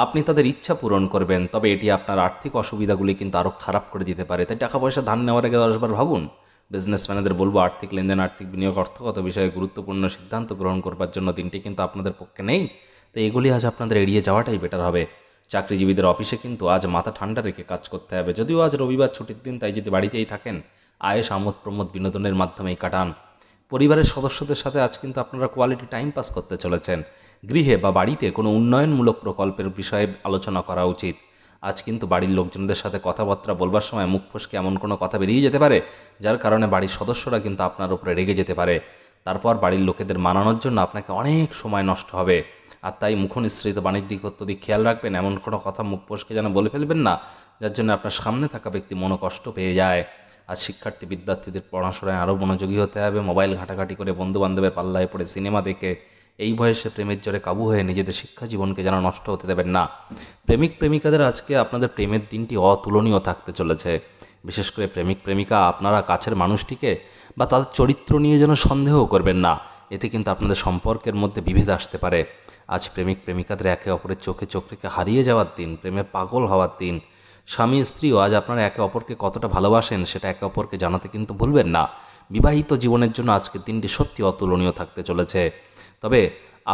A: আপনি তাদের ইচ্ছা পূরণ করবেন, তবে এটি আপনার আর্থিক অসুবিধাগুলি কিন্তু আরও খারাপ করে দিতে পারে। তাই টাকা পয়সা ধার নেওয়ার আগে 10 বার ভাবুন। বিজনেসম্যানদের বলবো, আর্থিক লেনদেন, আর্থিক বিনিয়োগ, অর্থগত বিষয়ে গুরুত্বপূর্ণ সিদ্ধান্ত গ্রহণ করবার জন্য দিনটি কিন্তু আপনাদের পক্ষে নেই। তাই এগুলি আজ আপনাদের এড়িয়ে যাওয়াটাই বেটার হবে। চাকরিজীবীদের অফিসে কিন্তু আজ মাথা ঠান্ডা রেখে কাজ করতে হবে। যদিও আজ রবিবার ছুটির দিন, তাই যদি বাড়িতেই থাকেন, আয়েস আমোদ প্রমোদ বিনোদনের মাধ্যমেই কাটান। পরিবারের সদস্যদের সাথে আজ কিন্তু আপনারা কোয়ালিটি টাইম পাস করতে চলেছেন। গৃহে বা বাড়িতে কোনো উন্নয়নমূলক প্রকল্পের বিষয়ে আলোচনা করা উচিত। আজ কিন্তু বাড়ির লোকজনদের সাথে কথাবার্তা বলবার সময় মুখ ফসকে এমন কোনো কথা বেরিয়ে যেতে পারে, যার কারণে বাড়ির সদস্যরা কিন্তু আপনার উপরে রেগে যেতে পারে। তারপর বাড়ির লোকেদের মানানোর জন্য আপনাকে অনেক সময় নষ্ট হবে। আর তাই মুখনিসৃত বাণিজ্যিক অত্যধিক খেয়াল রাখবেন। এমন কোনো কথা মুখ ফসকে যেন বলে ফেলবেন না, যার জন্য আপনার সামনে থাকা ব্যক্তি মনোকষ্ট পেয়ে যায়। আজ শিক্ষার্থী বিদ্যার্থীদের পড়াশোনায় আরও মনোযোগী হতে হবে। মোবাইল ঘাঁটাঘাঁটি করে বন্ধুবান্ধবের পাল্লায় পড়ে সিনেমা দেখে এই বয়সে প্রেমের জ্বরে কাবু হয়ে নিজেদের শিক্ষা জীবনকে যেন নষ্ট হতে দেবেন না। প্রেমিক প্রেমিকাদের আজকে আপনাদের প্রেমের দিনটি অতুলনীয় থাকতে চলেছে। বিশেষ করে প্রেমিক প্রেমিকা আপনারা কাছের মানুষটিকে বা তাদের চরিত্র নিয়ে যেন সন্দেহ করবেন না। এতে কিন্তু আপনাদের সম্পর্কের মধ্যে বিভেদ আসতে পারে। আজ প্রেমিক প্রেমিকাদের একে অপরের চোখে চোখ রেখে হারিয়ে যাওয়ার দিন, প্রেমে পাগল হওয়ার দিন। স্বামী স্ত্রীও আজ আপনারা একে অপরকে কতটা ভালোবাসেন সেটা একে অপরকে জানাতে কিন্তু ভুলবেন না। বিবাহিত জীবনের জন্য আজকের দিনটি সত্যি অতুলনীয় থাকতে চলেছে। তবে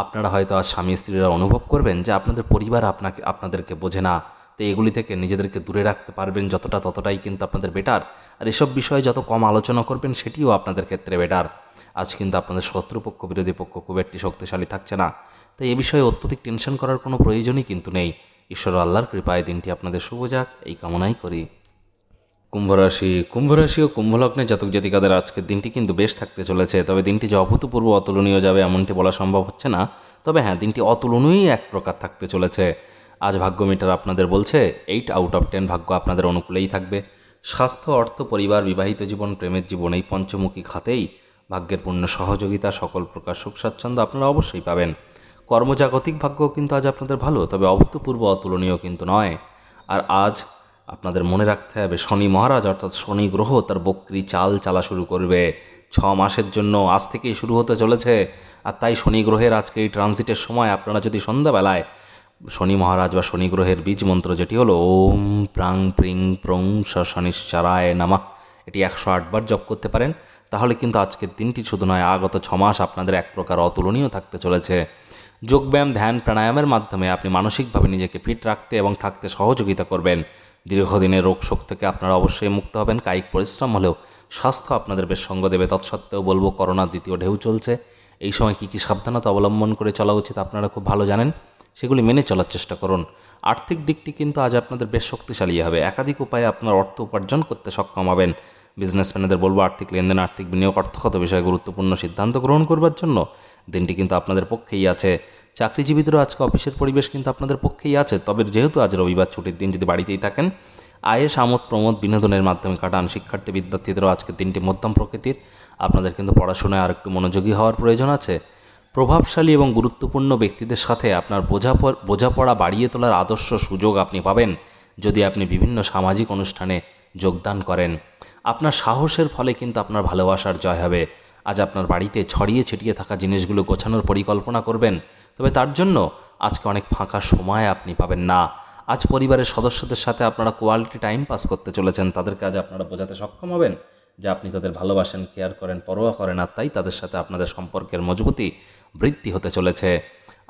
A: আপনারা হয়তো আজ স্বামী স্ত্রীরা অনুভব করবেন যে আপনাদের পরিবার আপনাদেরকে বোঝে না। তো এগুলি থেকে নিজেদেরকে দূরে রাখতে পারবেন যতটা, ততটাই কিন্তু আপনাদের বেটার। আর এসব বিষয়ে যত কম আলোচনা করবেন সেটিও আপনাদের ক্ষেত্রে বেটার। আজ কিন্তু আপনাদের শত্রুপক্ষ, বিরোধী পক্ষ খুব একটি শক্তিশালী থাকছে না। তাই এ বিষয়ে অত্যধিক টেনশন করার কোনো প্রয়োজনই কিন্তু নেই। ঈশ্বর আল্লাহর কৃপায় দিনটি আপনাদের শুভ যাক, এই কামনাই করি। কুম্ভ রাশি ও কুম্ভলগ্নের জাতক জাতিকাদের আজকের দিনটি কিন্তু বেশ থাকতে চলেছে। তবে দিনটি যে অভূতপূর্ব অতুলনীয় যাবে এমনটি বলা সম্ভব হচ্ছে না। তবে হ্যাঁ, দিনটি অতুলনীয়ই এক প্রকার থাকতে চলেছে। আজ ভাগ্য মিটার আপনাদের বলছে 8 আউট অফ 10 ভাগ্য আপনাদের অনুকূলেই থাকবে। স্বাস্থ্য, অর্থ, পরিবার, বিবাহিত জীবন, প্রেমের জীবন এই পঞ্চমুখী খাতেই ভাগ্যের পূর্ণ সহযোগিতা, সকল প্রকার সুখ স্বাচ্ছন্দ্য আপনারা অবশ্যই পাবেন। কর্মজাগতিক ভাগ্য কিন্তু আজ আপনাদের ভালো, তবে অভূতপূর্ব অতুলনীয় কিন্তু নয়। আর আজ আপনাদের মনে রাখতে হবে, শনি মহারাজ অর্থাৎ শনি গ্রহ তার বক্রি চাল চালা শুরু করবে 6 মাসের জন্য। আজ থেকেই শুরু হতে চলেছে। আর তাই শনি গ্রহের আজকে এই ট্রানজিটের সময় আপনারা যদি সন্ধ্যাবেলায় শনি মহারাজ বা শনি গ্রহের বীজ মন্ত্র যেটি হলো ওম প্রাং প্রিং প্রং স শনিশ্চরায় নামা, এটি 108 বার জপ করতে পারেন, তাহলে কিন্তু আজকের দিনটি শুধু নয়, আগত 6 মাস আপনাদের এক প্রকার অতুলনীয় থাকতে চলেছে। যোগব্যায়াম, ধ্যান, প্রাণায়ামের মাধ্যমে আপনি মানসিকভাবে নিজেকে ফিট রাখতে এবং থাকতে সহযোগিতা করবেন। দীর্ঘদিনের রোগ শোক থেকে আপনারা অবশ্যই মুক্ত হবেন। কায়িক পরিশ্রম হলেও স্বাস্থ্য আপনাদের বেশ সঙ্গ দেবে। তৎসত্ত্বেও বলবো, করোনার দ্বিতীয় ঢেউ চলছে, এই সময় কী কী সাবধানতা অবলম্বন করে চলা উচিত আপনারা খুব ভালো জানেন। সেগুলি মেনে চলার চেষ্টা করুন। আর্থিক দিকটি কিন্তু আজ আপনাদের বেশ শক্তিশালী হবে। একাধিক উপায়ে আপনার অর্থ উপার্জন করতে সক্ষম হবেন। বিজনেসম্যানদের বলবো, আর্থিক লেনদেন, আর্থিক বিনিয়োগ, অর্থগত বিষয়ে গুরুত্বপূর্ণ সিদ্ধান্ত গ্রহণ করবার জন্য দিনটি কিন্তু আপনাদের পক্ষেই আছে। চাকরিজীবীদেরও আজকে অফিসের পরিবেশ কিন্তু আপনাদের পক্ষেই আছে। তবে যেহেতু আজ রবিবার ছুটির দিন, যদি বাড়িতেই থাকেন আয়েশ আমোদ প্রমোদ বিনোদনের মাধ্যমে কাটান। শিক্ষার্থী বিদ্যার্থীদেরও আজকের দিনটি মধ্যম প্রকৃতির। আপনাদের কিন্তু পড়াশোনায় আর একটু মনোযোগী হওয়ার প্রয়োজন আছে। প্রভাবশালী এবং গুরুত্বপূর্ণ ব্যক্তিদের সাথে আপনার বোঝাপড়া বাড়িয়ে তোলার আদর্শ সুযোগ আপনি পাবেন যদি আপনি বিভিন্ন সামাজিক অনুষ্ঠানে যোগদান করেন। আপনার সাহসের ফলে কিন্তু আপনার ভালোবাসার জয় হবে। আজ আপনার বাড়িতে ছড়িয়ে ছিটিয়ে থাকা জিনিসগুলো গোছানোর পরিকল্পনা করবেন, তবে তার জন্য আজকে অনেক ফাঁকা সময় আপনি পাবেন না। আজ পরিবারের সদস্যদের সাথে আপনারা কোয়ালিটি টাইম পাস করতে চলেছেন। তাদেরকে আজ আপনারা বোঝাতে সক্ষম হবেন যে আপনি তাদের ভালোবাসেন, কেয়ার করেন, পরোয়া করেন, আর তাই তাদের সাথে আপনাদের সম্পর্কের মজবুতি বৃদ্ধি হতে চলেছে।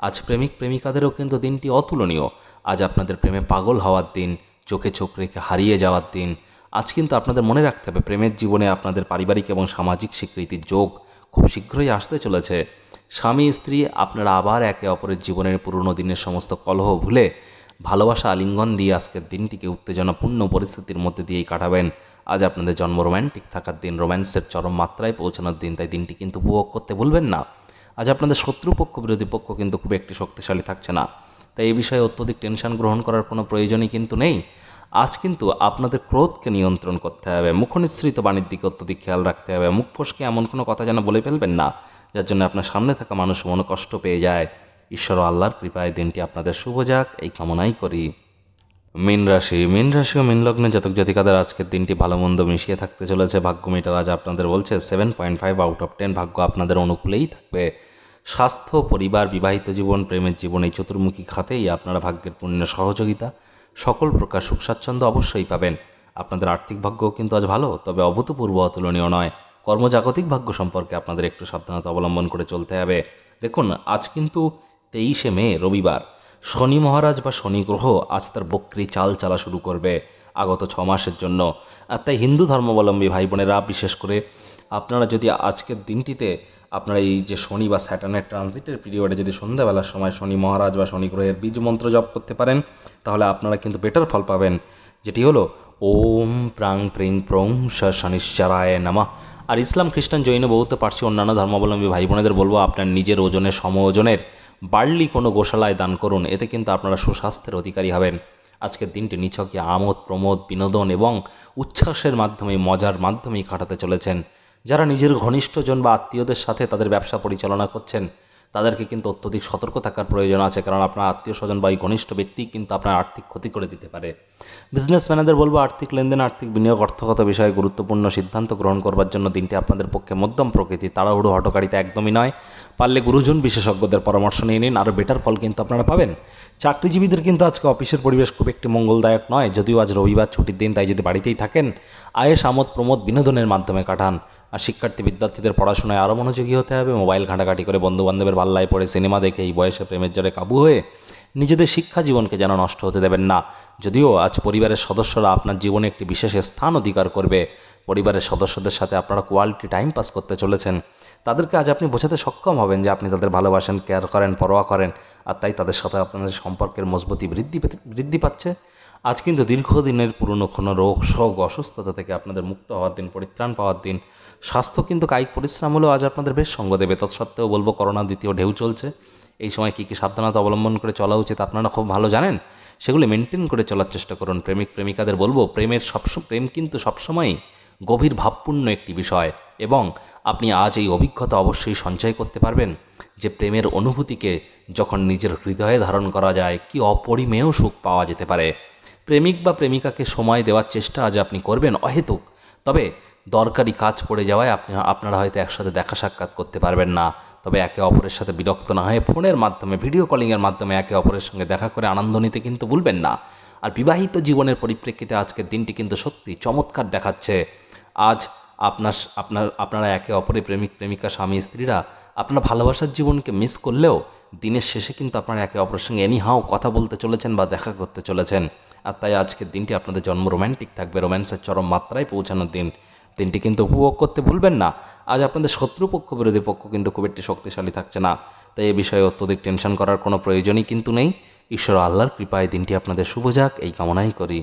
A: আজ প্রেমিক প্রেমিকাদেরও কিন্তু দিনটি অতুলনীয়। আজ আপনাদের প্রেমে পাগল হওয়ার দিন, চোখে চোখ রেখে হারিয়ে যাওয়ার দিন। আজ কিন্তু আপনাদের মনে রাখতে হবে, প্রেমের জীবনে আপনাদের পারিবারিক এবং সামাজিক স্বীকৃতির যোগ খুব শীঘ্রই আসতে চলেছে। স্বামী স্ত্রী আপনারা আবার একে অপরের জীবনের পুরনো দিনের সমস্ত কলহ ভুলে ভালোবাসা আলিঙ্গন দিয়ে আজকের দিনটিকে উত্তেজনাপূর্ণ পরিস্থিতির মধ্যে দিয়েই কাটাবেন। আজ আপনাদের জন্ম রোম্যান্টিক থাকার দিন, রোম্যান্সের চরম মাত্রায় পৌঁছানোর দিন, তাই দিনটি কিন্তু উপভোগ করতে ভুলবেন না। আজ আপনাদের শত্রুপক্ষ বিরোধী পক্ষ কিন্তু খুব একটি শক্তিশালী থাকছে না, তাই এই বিষয়ে অত্যধিক টেনশন গ্রহণ করার কোনো প্রয়োজনই কিন্তু নেই। আজ কিন্তু আপনাদের ক্রোধকে নিয়ন্ত্রণ করতে হবে, মুখনিসৃত বাণীর দিকে অত্যধিক খেয়াল রাখতে হবে। মুখ ফসকে এমন কোনো কথা যেন বলে ফেলবেন না যার জন্য আপনার সামনে থাকা মানুষ মনে কষ্ট পেয়ে যায়। ঈশ্বর ও আল্লাহর কৃপায় দিনটি আপনাদের শুভ যাক, এই কামনাই করি। মীন রাশি ও মীন লগ্নে জাতক জাতিকাদের আজকের দিনটি ভালো মন্দ মিশিয়ে থাকতে চলেছে। ভাগ্য মিটার আজ আপনাদের বলছে 7.5 আউট অফ 10। ভাগ্য আপনাদের অনুকূলেই থাকবে। স্বাস্থ্য, পরিবার, বিবাহিত জীবন, প্রেমের জীবন, এই চতুর্মুখী খাতেই আপনারা ভাগ্যের পূর্ণ সহযোগিতা, সকল প্রকার সুখ স্বাচ্ছন্দ্য অবশ্যই পাবেন। আপনাদের আর্থিক ভাগ্যও কিন্তু আজ ভালো, তবে অভূতপূর্ব অতুলনীয় নয়। কর্মজাগতিক ভাগ্য সম্পর্কে আপনাদের একটু সাবধানতা অবলম্বন করে চলতে হবে। দেখুন, আজ কিন্তু 23শে মে রবিবার। শনি মহারাজ বা শনি গ্রহ আজ তার বক্রি চাল চালা শুরু করবে আগত 6 মাসের জন্য। আর তাই হিন্দু ধর্মাবলম্বী ভাই বোনেরা, বিশেষ করে আপনারা যদি আজকের দিনটিতে আপনারা এই যে শনি বা স্যাটার্নের ট্রানজিটের পিরিয়ডে যদি সন্ধ্যাবেলার সময় শনি মহারাজ বা শনি গ্রহের বীজ মন্ত্র জপ করতে পারেন, তাহলে আপনারা কিন্তু বেটার ফল পাবেন, যেটি হলো ওম প্রাং প্রিং প্রং শনিশ্চরায় নমঃ। আর ইসলাম, খ্রিস্টান, জৈন, বৌদ্ধ, পার্সি অন্যান্য ধর্মাবলম্বী ভাই বোনেদের বলবো, আপনার নিজের ওজনের সম ওজনের বার্লি কোনো গোশালায় দান করুন, এতে কিন্তু আপনারা সুস্বাস্থ্যের অধিকারী হবেন। আজকের দিনটি নিছকই আমোদ প্রমোদ, বিনোদন এবং উচ্ছ্বাসের মাধ্যমে, মজার মাধ্যমেই কাটাতে চলেছেন। যারা নিজের ঘনিষ্ঠজন বা আত্মীয়দের সাথে তাদের ব্যবসা পরিচালনা করছেন, তাদেরকে কিন্তু অত্যধিক সতর্ক থাকার প্রয়োজন আছে, কারণ আপনার আত্মীয় স্বজন বা এই ঘনিষ্ঠ ব্যক্তি কিন্তু আপনার আর্থিক ক্ষতি করে দিতে পারে। বিজনেসম্যানদের বলবো, আর্থিক লেনদেন, আর্থিক বিনিয়োগ, অর্থগত বিষয়ে গুরুত্বপূর্ণ সিদ্ধান্ত গ্রহণ করবার জন্য দিনটি আপনাদের পক্ষে মধ্যম প্রকৃতি। তাড়াহুড়ো হটকারিতা একদমই নয়। পারলে গুরুজন বিশেষজ্ঞদের পরামর্শ নিয়ে নিন, আরও বেটার ফল কিন্তু আপনারা পাবেন। চাকরিজীবীদের কিন্তু আজকে অফিসের পরিবেশ খুব একটি মঙ্গলদায়ক নয়, যদিও আজ রবিবার ছুটির দিন, তাই যদি বাড়িতেই থাকেন আয়েশ আমোদ প্রমোদ বিনোদনের মাধ্যমে কাটান। আর শিক্ষার্থী বিদ্যার্থীদের পড়াশোনায় আরও মনোযোগী হতে হবে। মোবাইল ঘাঁটাঘাঁটি করে বন্ধুবান্ধবের পাল্লায় পড়ে সিনেমা দেখে এই বয়সে প্রেমের জ্বরে কাবু হয়ে নিজেদের শিক্ষা জীবনকে যেন নষ্ট হতে দেবেন না। যদিও আজ পরিবারের সদস্যরা আপনার জীবনে একটি বিশেষ স্থান অধিকার করবে, পরিবারের সদস্যদের সাথে আপনারা কোয়ালিটি টাইম পাস করতে চলেছেন। তাদেরকে আজ আপনি বোঝাতে সক্ষম হবেন যে আপনি তাদের ভালোবাসেন, কেয়ার করেন, পরোয়া করেন, আর তাই তাদের সাথে আপনাদের সম্পর্কের মজবুতি বৃদ্ধি পাচ্ছে। আজ কিন্তু দীর্ঘদিনের পুরনো কোনো রোগ শোক অসুস্থতা থেকে আপনাদের মুক্ত হওয়ার দিন, পরিত্রাণ পাওয়ার দিন। স্বাস্থ্য কিন্তু কায়িক পরিশ্রম হলেও আজ আপনাদের বেশ সঙ্গ দেবে। তৎসত্ত্বেও বলবো, করোনা দ্বিতীয় ঢেউ চলছে, এই সময় কী কী সাবধানতা অবলম্বন করে চলা উচিত আপনারা খুব ভালো জানেন, সেগুলি মেনটেন করে চলার চেষ্টা করুন। প্রেমিক প্রেমিকাদের বলবো, প্রেম কিন্তু সবসময়ই গভীর ভাবপূর্ণ একটি বিষয়, এবং আপনি আজ এই অভিজ্ঞতা অবশ্যই সঞ্চয় করতে পারবেন যে প্রেমের অনুভূতিকে যখন নিজের হৃদয়ে ধারণ করা যায়, কি অপরিমেয় সুখ পাওয়া যেতে পারে। প্রেমিক বা প্রেমিকাকে সময় দেওয়ার চেষ্টা আজ আপনি করবেন অহেতুক, তবে দরকারি কাজ পড়ে যাওয়ায় আপনারা হয়তো একসাথে দেখা সাক্ষাৎ করতে পারবেন না। তবে একে অপরের সাথে বিরক্ত না হয়ে ফোনের মাধ্যমে, ভিডিও কলিংয়ের মাধ্যমে একে অপরের সঙ্গে দেখা করে আনন্দ নিতে কিন্তু ভুলবেন না। আর বিবাহিত জীবনের পরিপ্রেক্ষিতে আজকের দিনটি কিন্তু সত্যি চমৎকার দেখাচ্ছে। আজ আপনারা একে অপরের প্রেমিক প্রেমিকা, স্বামী স্ত্রীরা আপনার ভালোবাসার জীবনকে মিস করলেও দিনের শেষে কিন্তু আপনারা একে অপরের সঙ্গে এনিহাও কথা বলতে চলেছেন বা দেখা করতে চলেছেন। আর তাই আজকের দিনটি আপনাদের জন্ম রোম্যান্টিক থাকবে, রোম্যান্সের চরম মাত্রায় পৌঁছানোর দিন। দিনটি কিন্তু উপভোগ করতে ভুলবেন না। আজ আপনাদের শত্রুপক্ষ বিরোধী পক্ষ কিন্তু খুব একটি শক্তিশালী থাকছে না, তাই এ বিষয়ে অত্যধিক টেনশন করার কোনো প্রয়োজনই কিন্তু নেই। ঈশ্বর আল্লাহর কৃপায় দিনটি আপনাদের শুভ যাক, এই কামনাই করি।